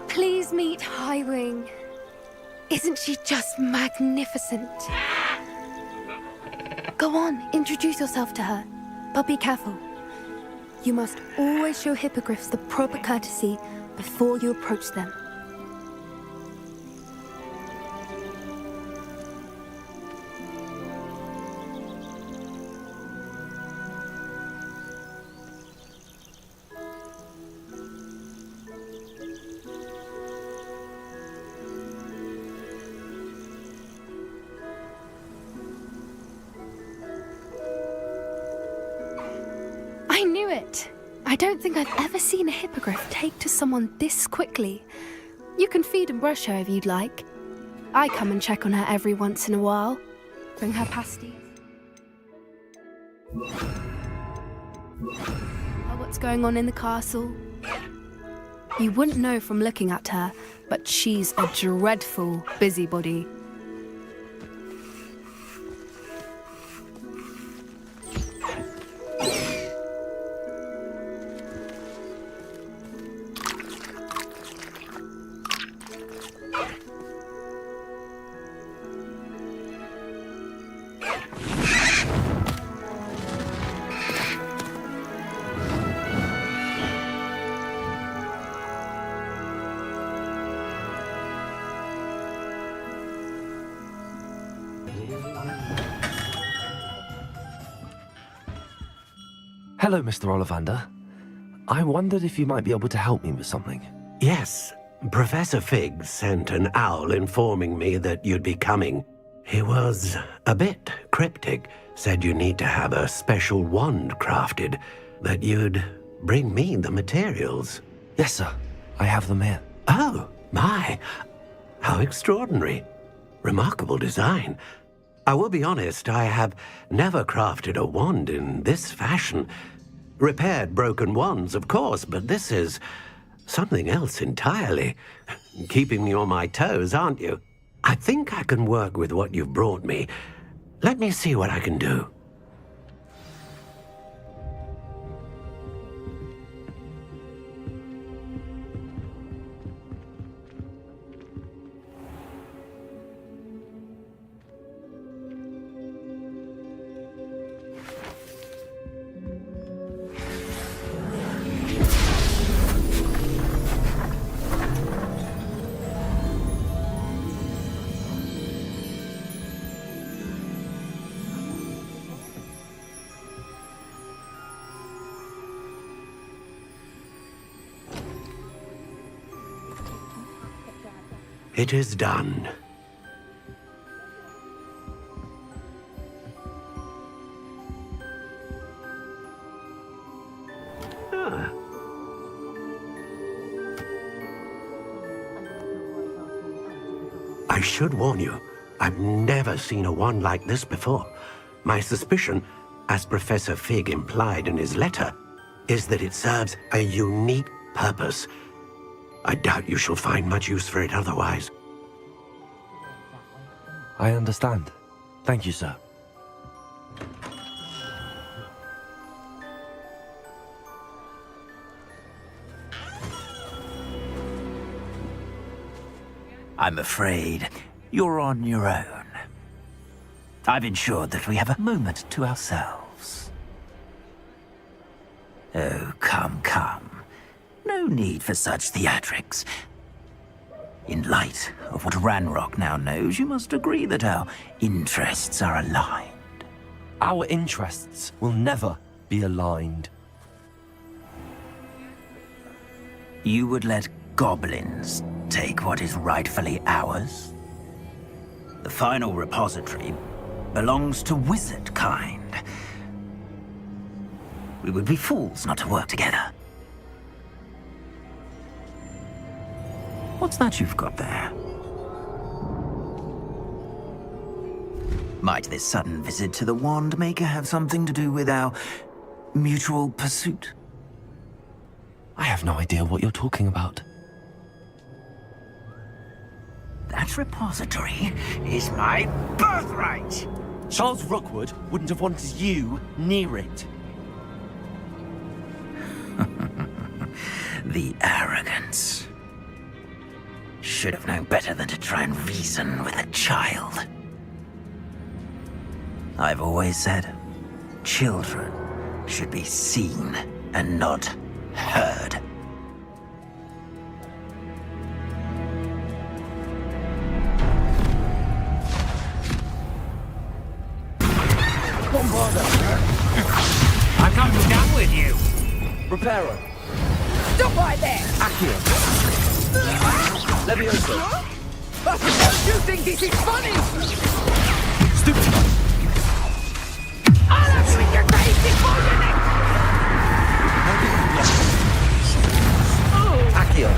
Speaker 18: Please meet Highwing. Isn't she just magnificent? Go on, introduce yourself to her. But be careful. You must always show hippogriffs the proper courtesy before you approach them. I knew it! I don't think I've ever seen a hippogriff take to someone this quickly. You can feed and brush her if you'd like. I come and check on her every once in a while. Bring her pasties. What's going on in the castle? You wouldn't know from looking at her, but she's a dreadful busybody.
Speaker 19: Hello, Mr. Ollivander. I wondered if you might be able to help me with something.
Speaker 13: Yes, Professor Fig sent an owl informing me that you'd be coming. He was a bit cryptic, said you need to have a special wand crafted, that you'd bring me the materials.
Speaker 19: Yes, sir. I have them here.
Speaker 13: Oh, my. How extraordinary. Remarkable design. I will be honest, I have never crafted a wand in this fashion. Repaired broken wands, of course, but this is something else entirely. Keeping me on my toes, aren't you? I think I can work with what you've brought me. Let me see what I can do. It is done. I should warn you, I've never seen a wand like this before. My suspicion, as Professor Fig implied in his letter, is that it serves a unique purpose. I doubt you shall find much use for it otherwise.
Speaker 19: I understand. Thank you, sir.
Speaker 2: I'm afraid you're on your own. I've ensured that we have a moment to ourselves. Oh, come, come. No need for such theatrics. In light of what Ranrock now knows, you must agree that our interests are aligned.
Speaker 19: Our interests will never be aligned.
Speaker 2: You would let goblins take what is rightfully ours? The final repository belongs to wizard kind. We would be fools not to work together. What's that you've got there? Might this sudden visit to the Wand Maker have something to do with our mutual pursuit?
Speaker 19: I have no idea what you're talking about.
Speaker 2: That repository is my birthright!
Speaker 19: Charles Rookwood wouldn't have wanted you near it.
Speaker 2: The arrogance. Should have known better than to try and reason with a child. I've always said, children should be seen and not heard.
Speaker 20: I come down with you.
Speaker 19: Reparo.
Speaker 20: Stop right there.
Speaker 19: Accio. Levioso.
Speaker 20: Don't you think this is funny?
Speaker 19: Stupid.
Speaker 20: I'll have you in your face before your neck.
Speaker 19: Accio.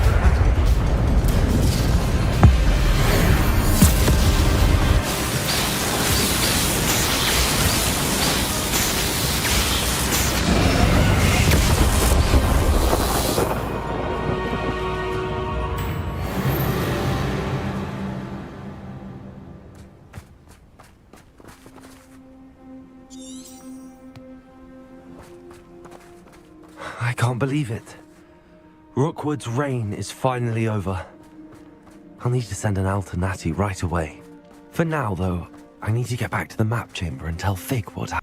Speaker 19: I can't believe it. Rookwood's reign is finally over. I'll need to send an owl to Natty right away. For now, though, I need to get back to the map chamber and tell Fig what happened.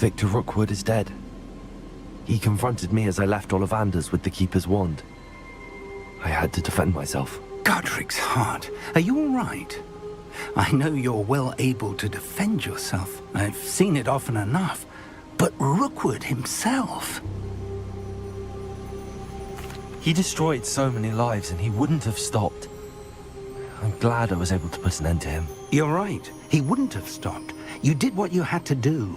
Speaker 19: Victor Rookwood is dead. He confronted me as I left Ollivander's with the Keeper's wand. I had to defend myself.
Speaker 2: Godric's heart. Are you all right? I know you're well able to defend yourself. I've seen it often enough. But Rookwood himself...
Speaker 19: He destroyed so many lives and he wouldn't have stopped. I'm glad I was able to put an end to him.
Speaker 2: You're right. He wouldn't have stopped. You did what you had to do.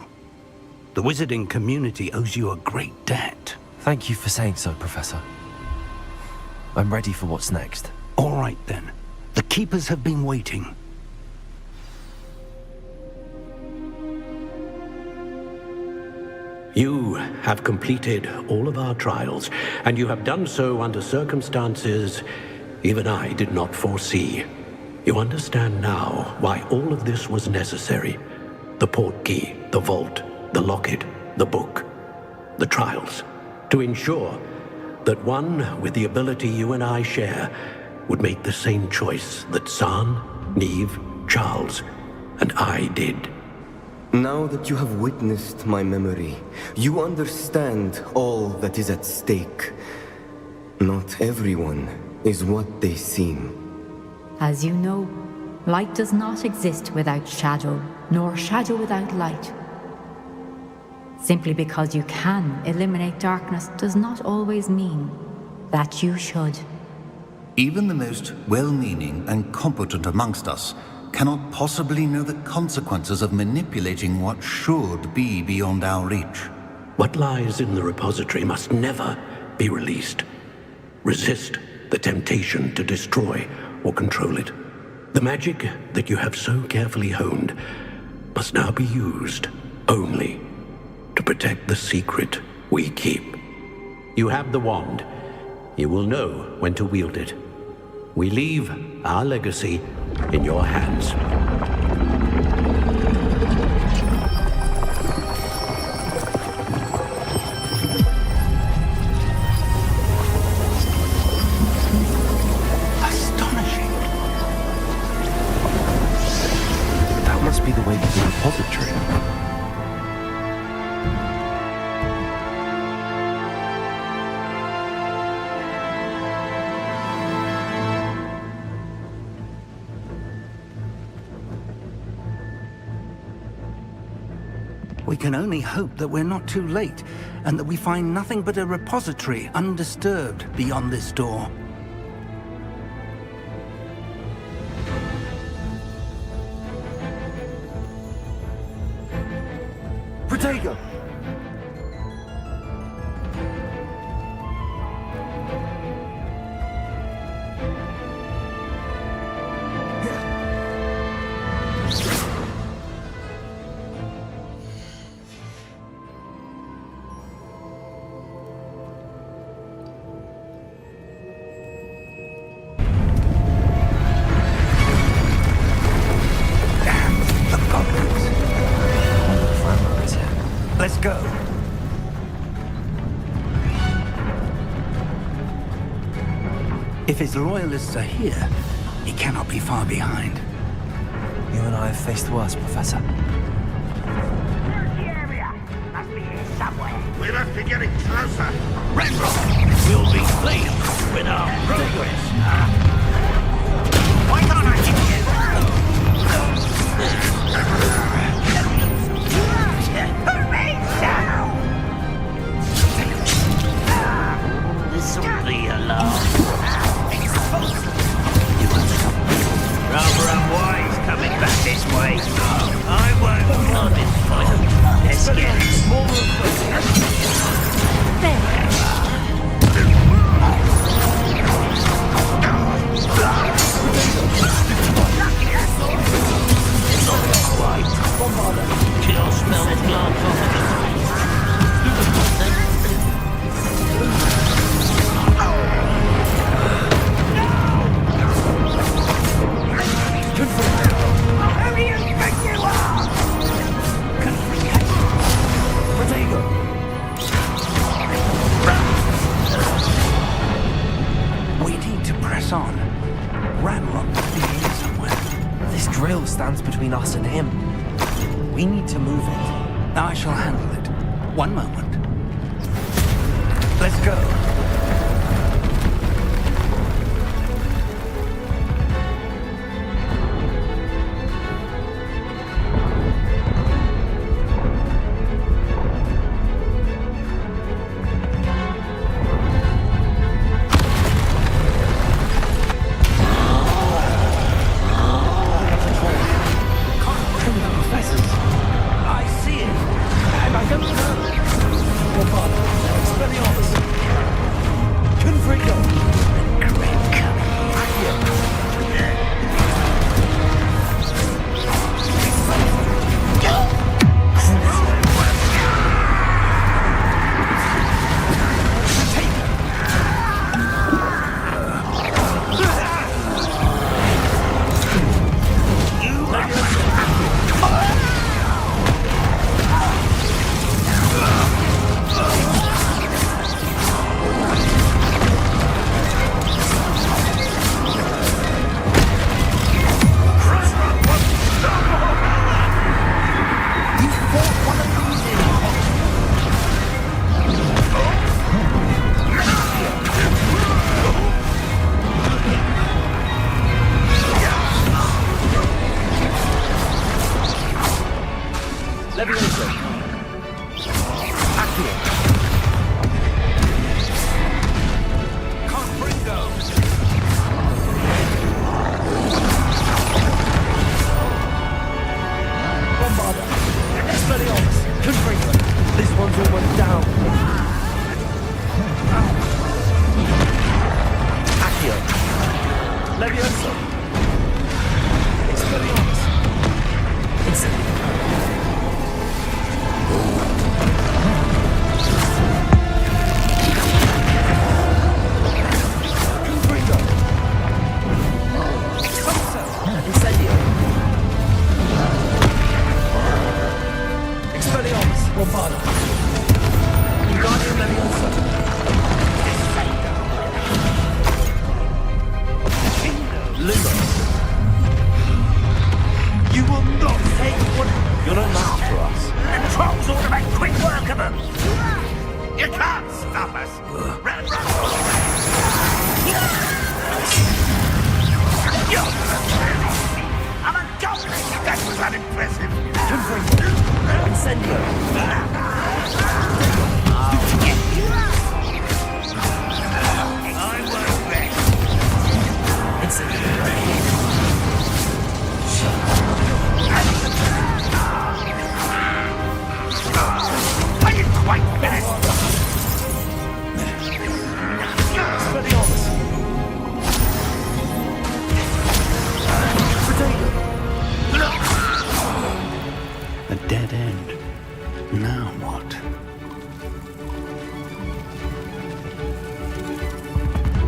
Speaker 2: The wizarding community owes you a great debt.
Speaker 19: Thank you for saying so, Professor. I'm ready for what's next.
Speaker 2: All right, then. The Keepers have been waiting.
Speaker 6: You have completed all of our trials, and you have done so under circumstances even I did not foresee. You understand now why all of this was necessary. The portkey, the vault, the locket, the book, the trials, to ensure that one with the ability you and I share would make the same choice that San, Neve, Charles, and I did.
Speaker 21: Now that you have witnessed my memory, you understand all that is at stake. Not everyone is what they seem.
Speaker 22: As you know, light does not exist without shadow, nor shadow without light. Simply because you can eliminate darkness does not always mean that you should.
Speaker 5: Even the most well-meaning and competent amongst us cannot possibly know the consequences of manipulating what should be beyond our reach.
Speaker 6: What lies in the repository must never be released. Resist the temptation to destroy or control it. The magic that you have so carefully honed must now be used only to protect the secret we keep. You have the wand. You will know when to wield it. We leave our legacy in your hands.
Speaker 2: Astonishing.
Speaker 19: That must be the way to the repository.
Speaker 2: We can only hope that we're not too late, and that we find nothing but a repository undisturbed beyond this door.
Speaker 19: Protego!
Speaker 2: Let's go. If his loyalists are here, he cannot be far behind.
Speaker 19: You and I have faced worse, Professor.
Speaker 23: We must be getting closer.
Speaker 20: We'll be pleased with our progress. Why can't I keep you? Put me down! This'll be a laugh. Rather unwise coming back this way. I won't love it for you. Let's get it. Kill smelling blood Who do you think you are?
Speaker 2: We need to press on. Ramrock must be here somewhere.
Speaker 19: This drill stands between us and him. We need to move it.
Speaker 2: I shall handle it. One moment. Let's go.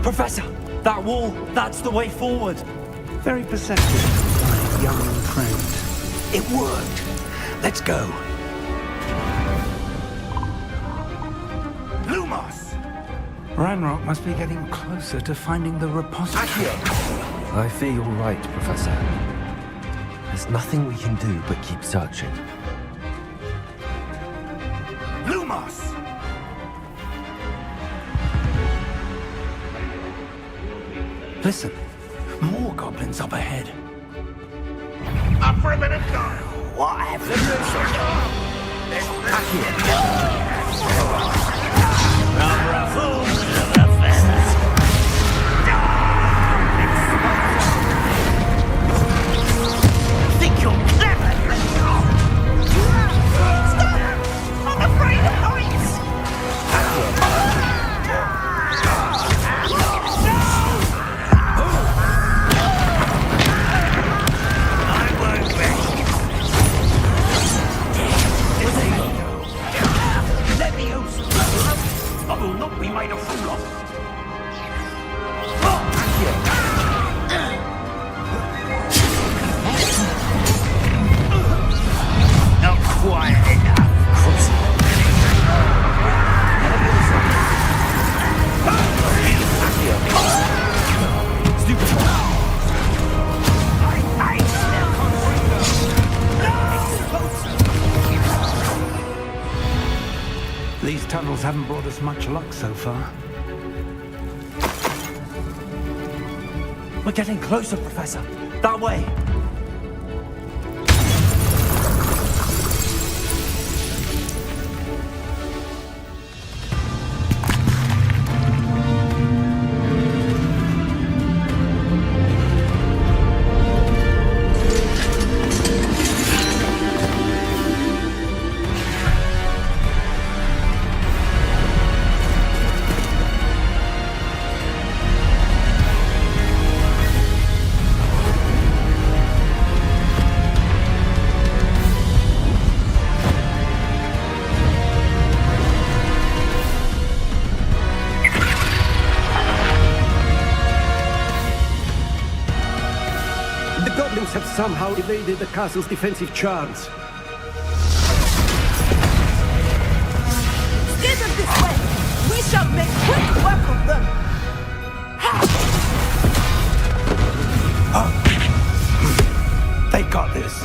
Speaker 19: Professor, that wall, that's the way forward.
Speaker 2: Very perceptive, my young friend. It worked. Let's go. Lumos! Ranrock must be getting closer to finding the repository.
Speaker 19: I fear you're right, Professor. There's nothing we can do but keep searching.
Speaker 2: Lumos! Listen, more goblins up ahead.
Speaker 23: Up for a minute, guys.
Speaker 2: What happened?
Speaker 23: Think you're clever? Stop! I'm afraid of heights. I will not be made a fool of. Not quite enough.
Speaker 2: haven't brought us much luck so far.
Speaker 19: We're getting closer, Professor. That way.
Speaker 6: Have somehow evaded the castle's defensive charms.
Speaker 14: Steer them this way! We shall make quick work of them!
Speaker 2: They got this.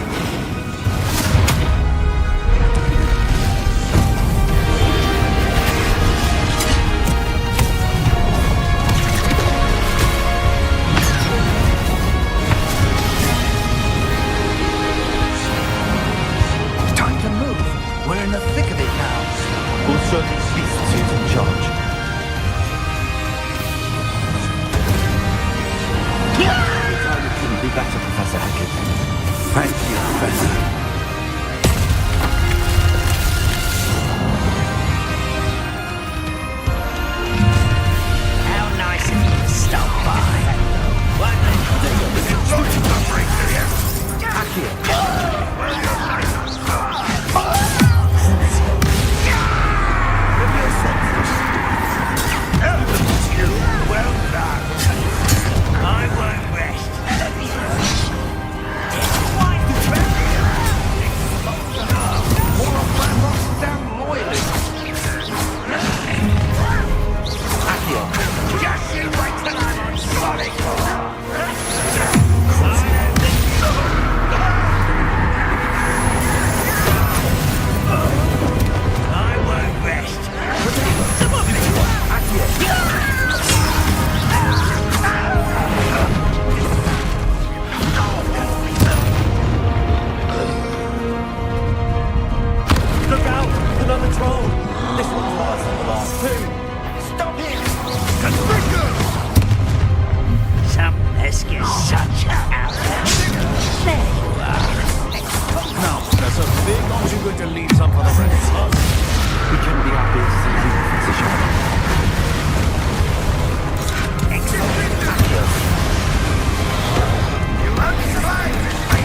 Speaker 19: Also, these beasts who's in charge. Every time it couldn't be better, Professor Hackett.
Speaker 2: Thank you, Professor.
Speaker 20: How nice of you to stop by. What well done. I won't rest. Just you wait till I'm on solid I won't rest. Some of
Speaker 19: Look out! Another troll! This one's worse than the last two!
Speaker 20: Stop him! Some Esquire such a There you are.
Speaker 2: Now, Professor, big aren't you going to leave some for the rest of us?
Speaker 19: We can be our best and you, Professor Sharp.
Speaker 20: You won't survive this way.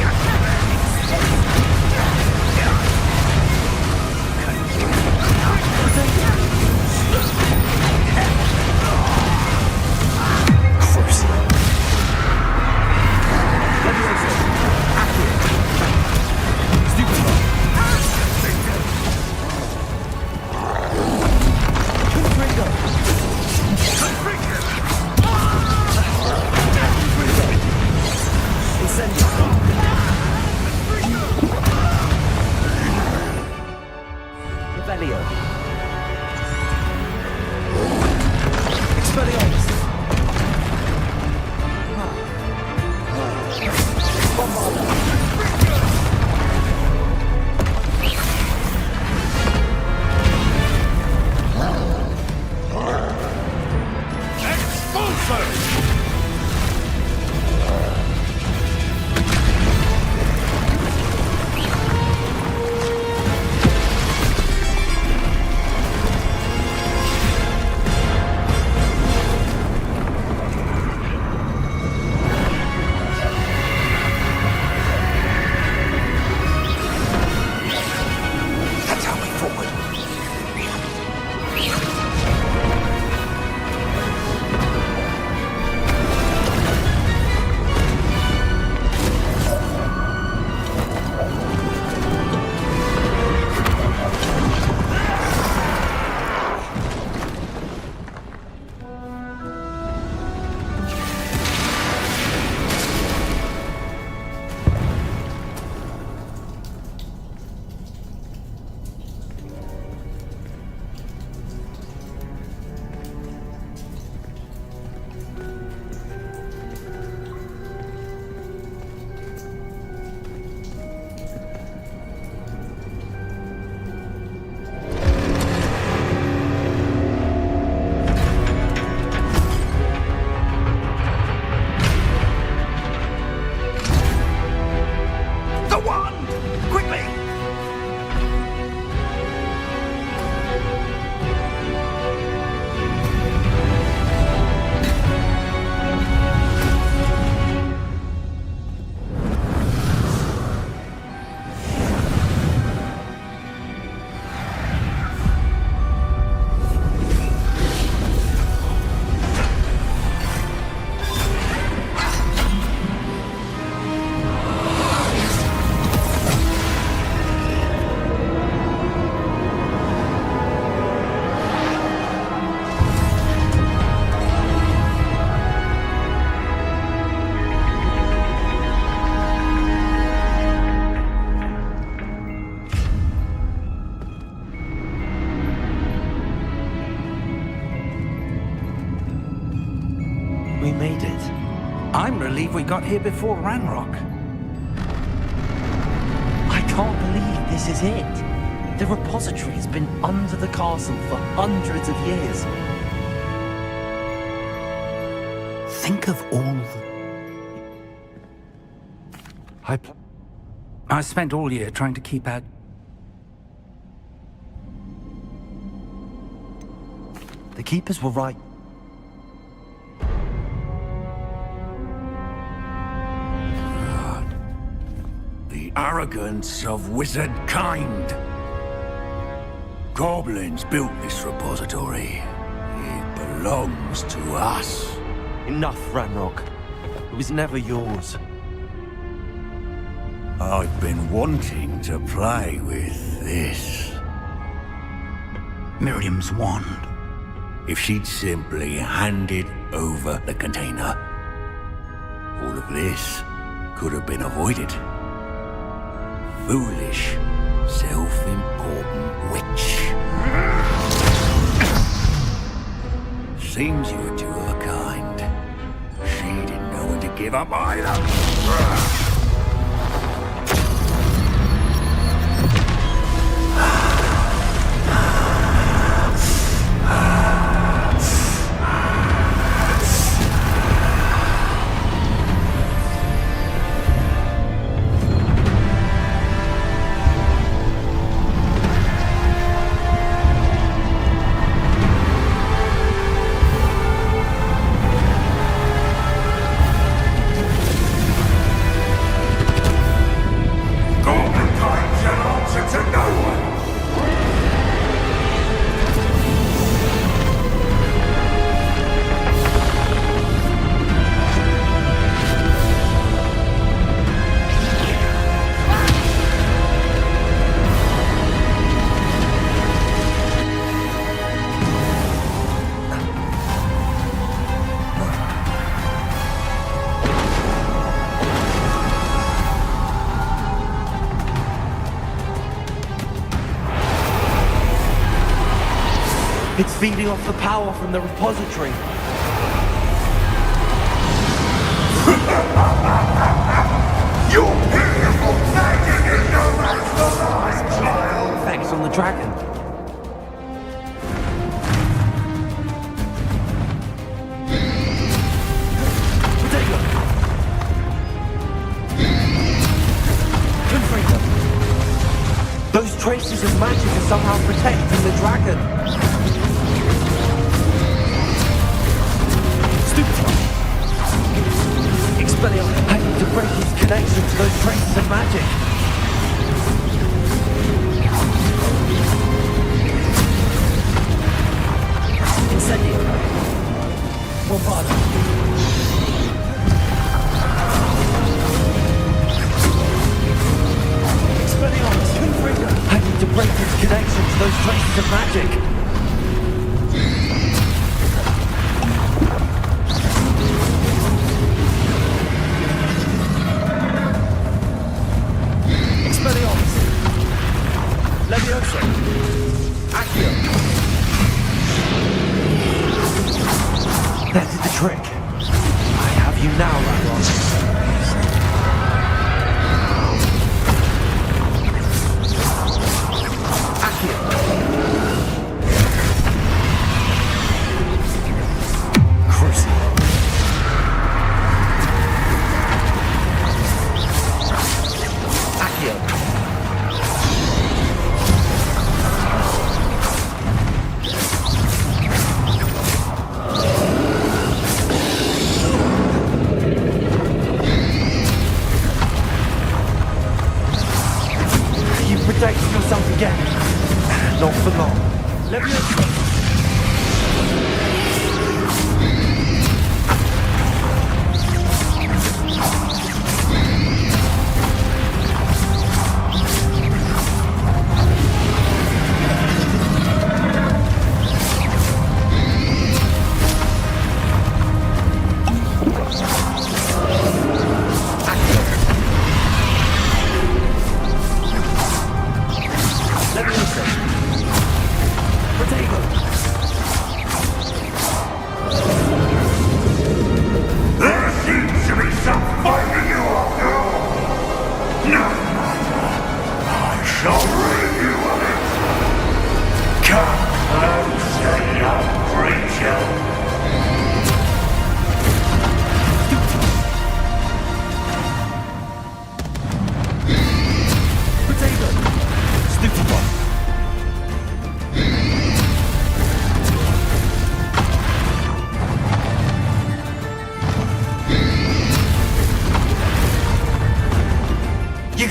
Speaker 19: We made it.
Speaker 2: I'm relieved we got here before Ranrock.
Speaker 19: I can't believe this is it. The repository has been under the castle for hundreds of years.
Speaker 2: Think of all the... I spent all year trying to keep out...
Speaker 19: The keepers were right.
Speaker 4: The arrogance of wizard kind. Goblins built this repository. It belongs to us.
Speaker 19: Enough, Ranrock. It was never yours.
Speaker 4: I've been wanting to play with this. Miriam's wand. If she'd simply handed over the container, all of this could have been avoided. Foolish, self-important witch. Seems you were two of a kind. She didn't know when to give up either.
Speaker 19: It's feeding off the power from the repository.
Speaker 4: Your beautiful magic is no match for mine, child!
Speaker 19: Effects on the dragon. Those traces of magic are somehow protecting the dragon. Expelliarmus, I need to break his connection to those traces of magic. Incendio. Bombardo. Expelliarmus, Confringo. I need to break his connection to those traces of magic. Leviosa! Accio! That did the trick. I have you now, Ranrock.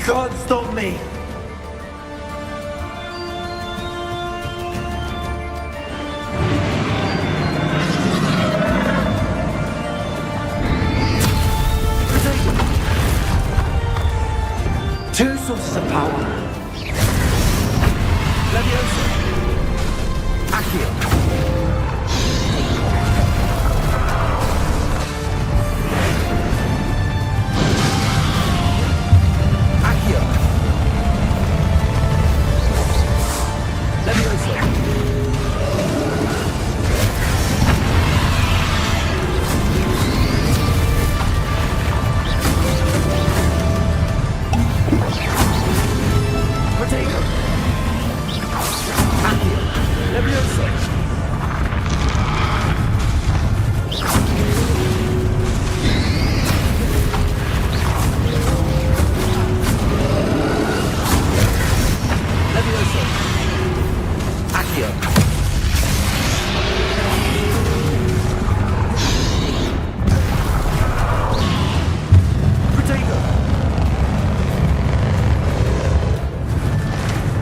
Speaker 19: can't stop me! Two sources of power. Leviosa. Accio. Accio. Leviosa. Protego. Accio. Leviosa. Leviosa. Accio. Protego.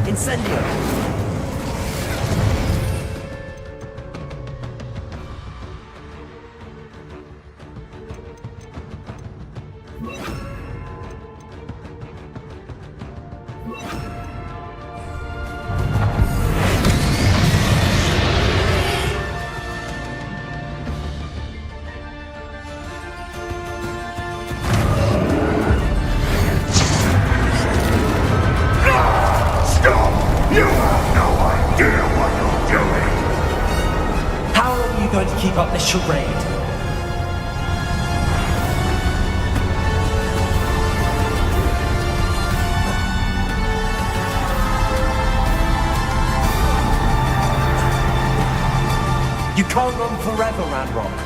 Speaker 19: Incendio.
Speaker 23: Stop! You have no idea what you're doing!
Speaker 19: How long are you going to keep up this charade? You can't run forever, Ranrock.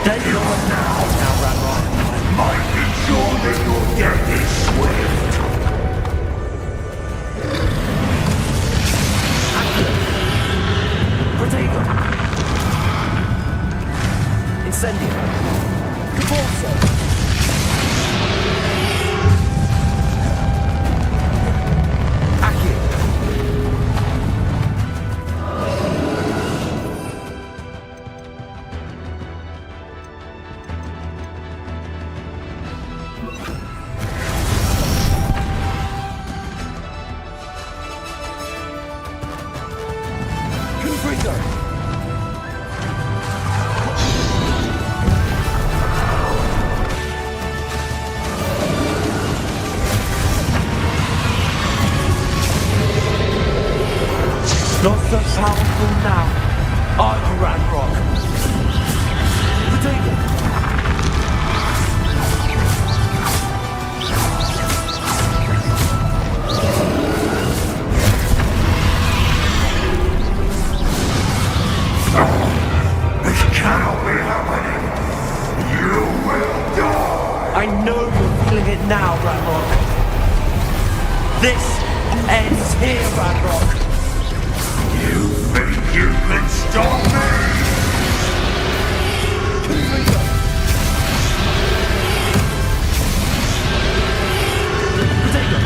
Speaker 19: There's no one now, Ranrock.
Speaker 23: Might be sure that your death is swift.
Speaker 19: Protego. Incendio. Convulso. Accio. Confringo. Not so powerful now, are you, Ranrock? Protego.
Speaker 23: This cannot be happening. You will die.
Speaker 19: I know you're feeling it now, Ranrock. This ends here, Ranrock.
Speaker 23: You think you can stop me?
Speaker 19: Confringo. Protego.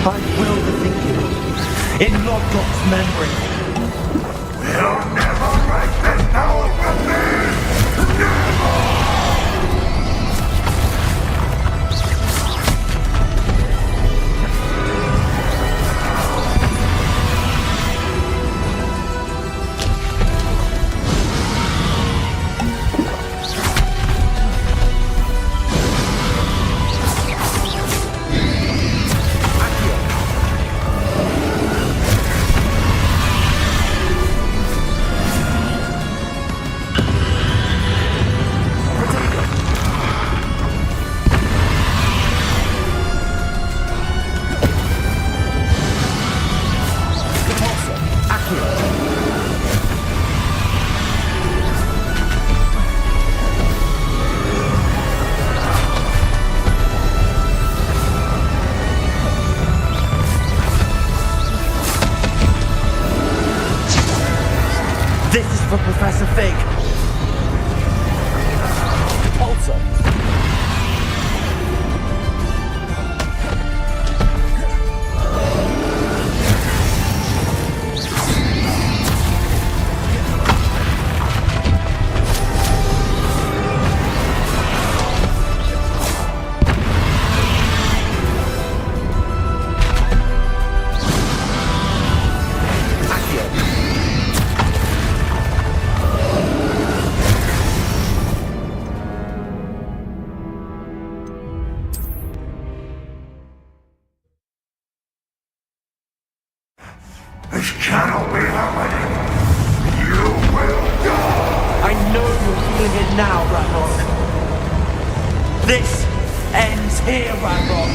Speaker 19: I will defeat you in Lodgok's memory.
Speaker 23: You'll never break this power from me! Never!
Speaker 19: for Professor Fig. Also.
Speaker 23: This cannot be happening. You will die.
Speaker 19: I know you're feeling it now, Radrock. This ends here, Radrock.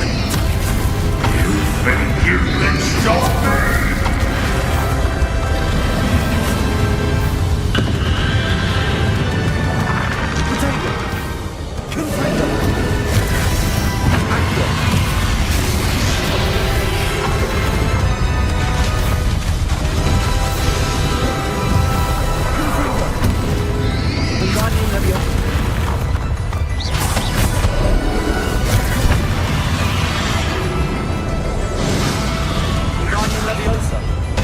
Speaker 23: You think you can stop me?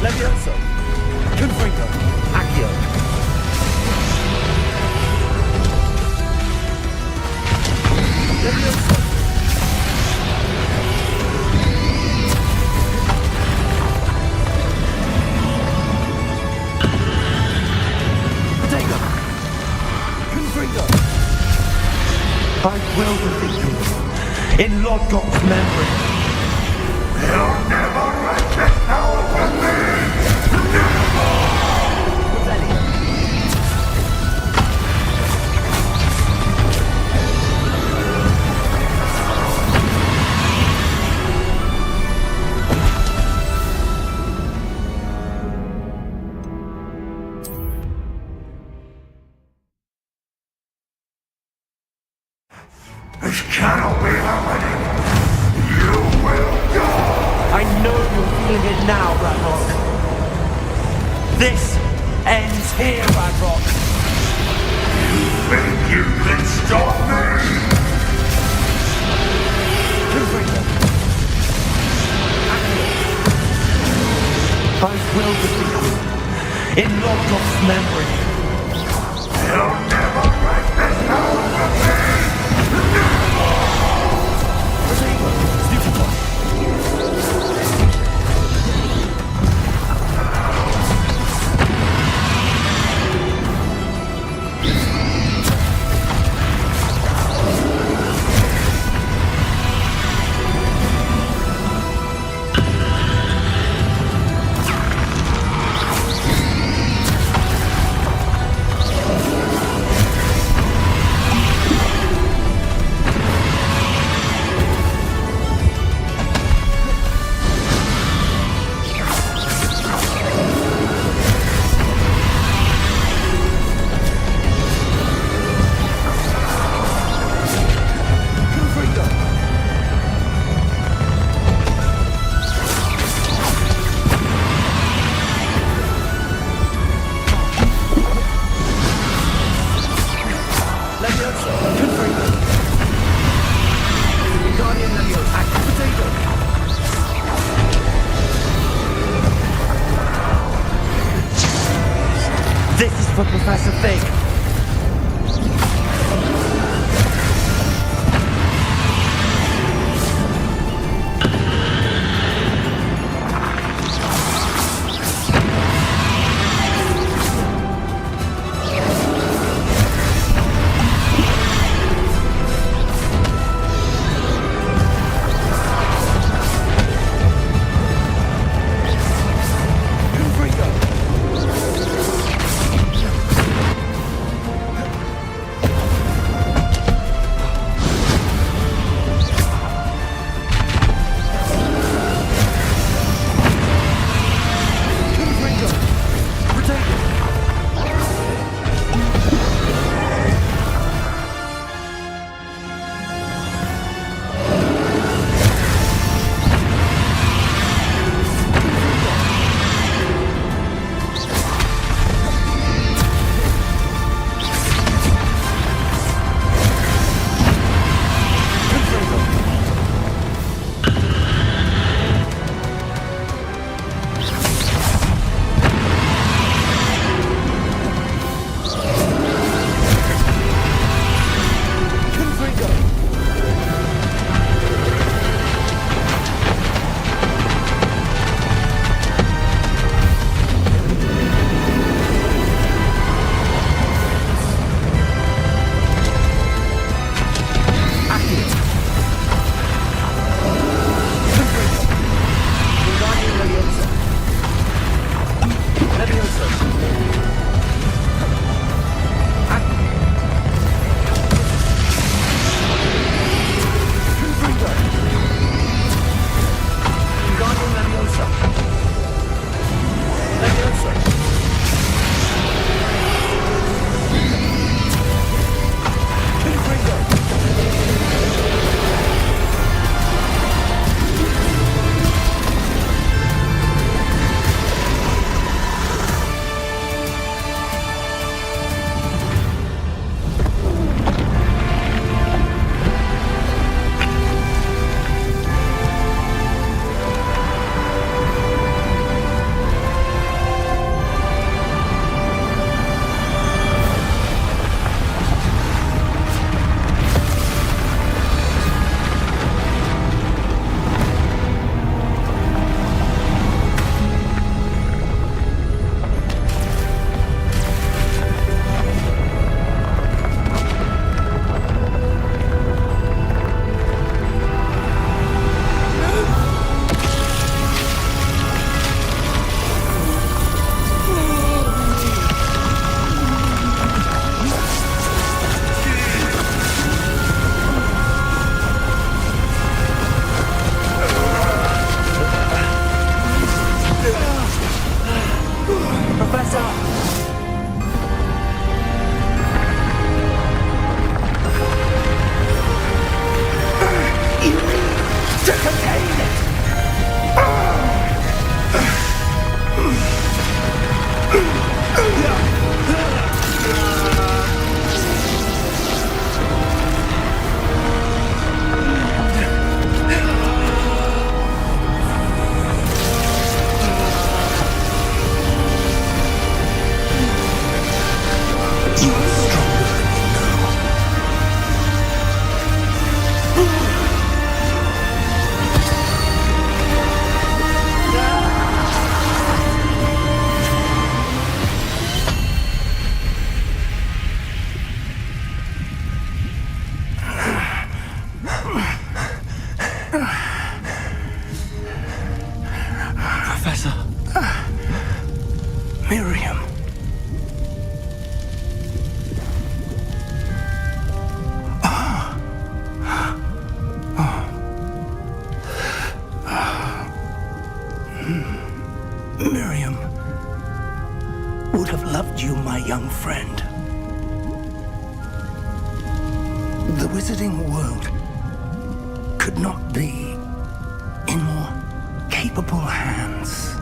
Speaker 19: Levioso. Confringo. Accio. Levioso. Potato. Confringo. I will defeat you. In Lodgok's memory.
Speaker 23: You'll never wreck this power with me! This cannot be happening! You will die!
Speaker 19: I know you're feeling it now, Radrock. This ends here, Radrock.
Speaker 23: You think you can stop me?
Speaker 19: Confringo. I will defeat you. In Lodgok's memory.
Speaker 23: You'll never wreck this power with me!
Speaker 19: This is for Professor Fig.
Speaker 2: Professor. Miriam. Miriam would have loved you, my young friend. The wizarding world could not be in more capable hands.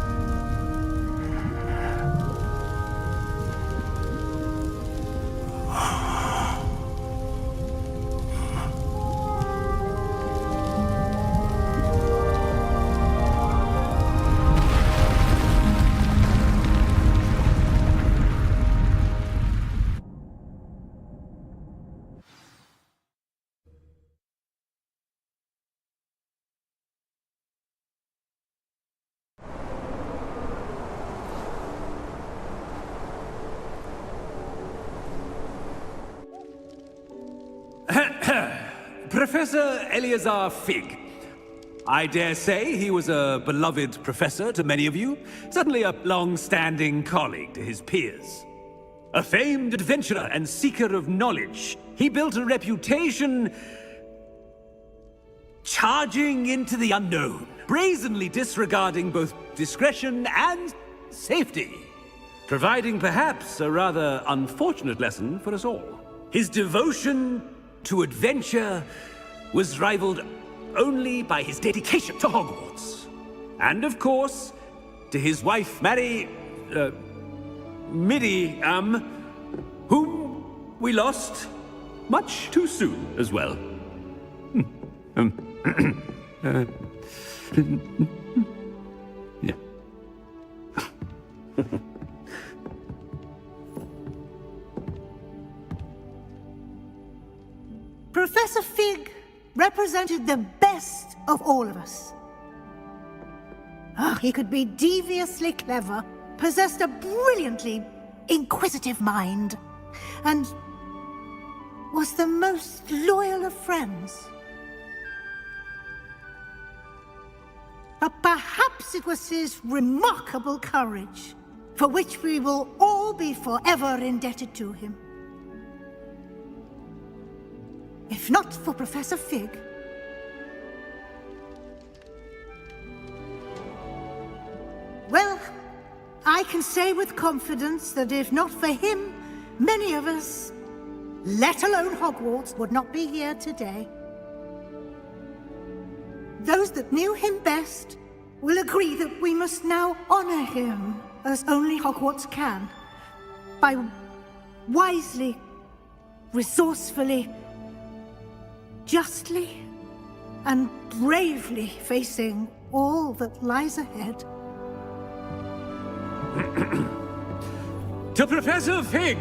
Speaker 7: Professor Eleazar Fig. I dare say he was a beloved professor to many of you, certainly a long-standing colleague to his peers. A famed adventurer and seeker of knowledge, he built a reputation charging into the unknown, brazenly disregarding both discretion and safety, providing perhaps a rather unfortunate lesson for us all. His devotion to adventure was rivaled only by his dedication to Hogwarts. And of course, to his wife, Miriam, whom we lost much too soon as well. Yeah.
Speaker 8: Professor Fig represented the best of all of us. He could be deviously clever, possessed a brilliantly inquisitive mind, and was the most loyal of friends. But perhaps it was his remarkable courage, for which we will all be forever indebted to him. If not for Professor Fig, well, I can say with confidence that if not for him, many of us, let alone Hogwarts, would not be here today. Those that knew him best will agree that we must now honor him as only Hogwarts can, by wisely, resourcefully, justly and bravely facing all that lies ahead.
Speaker 7: To Professor Fig!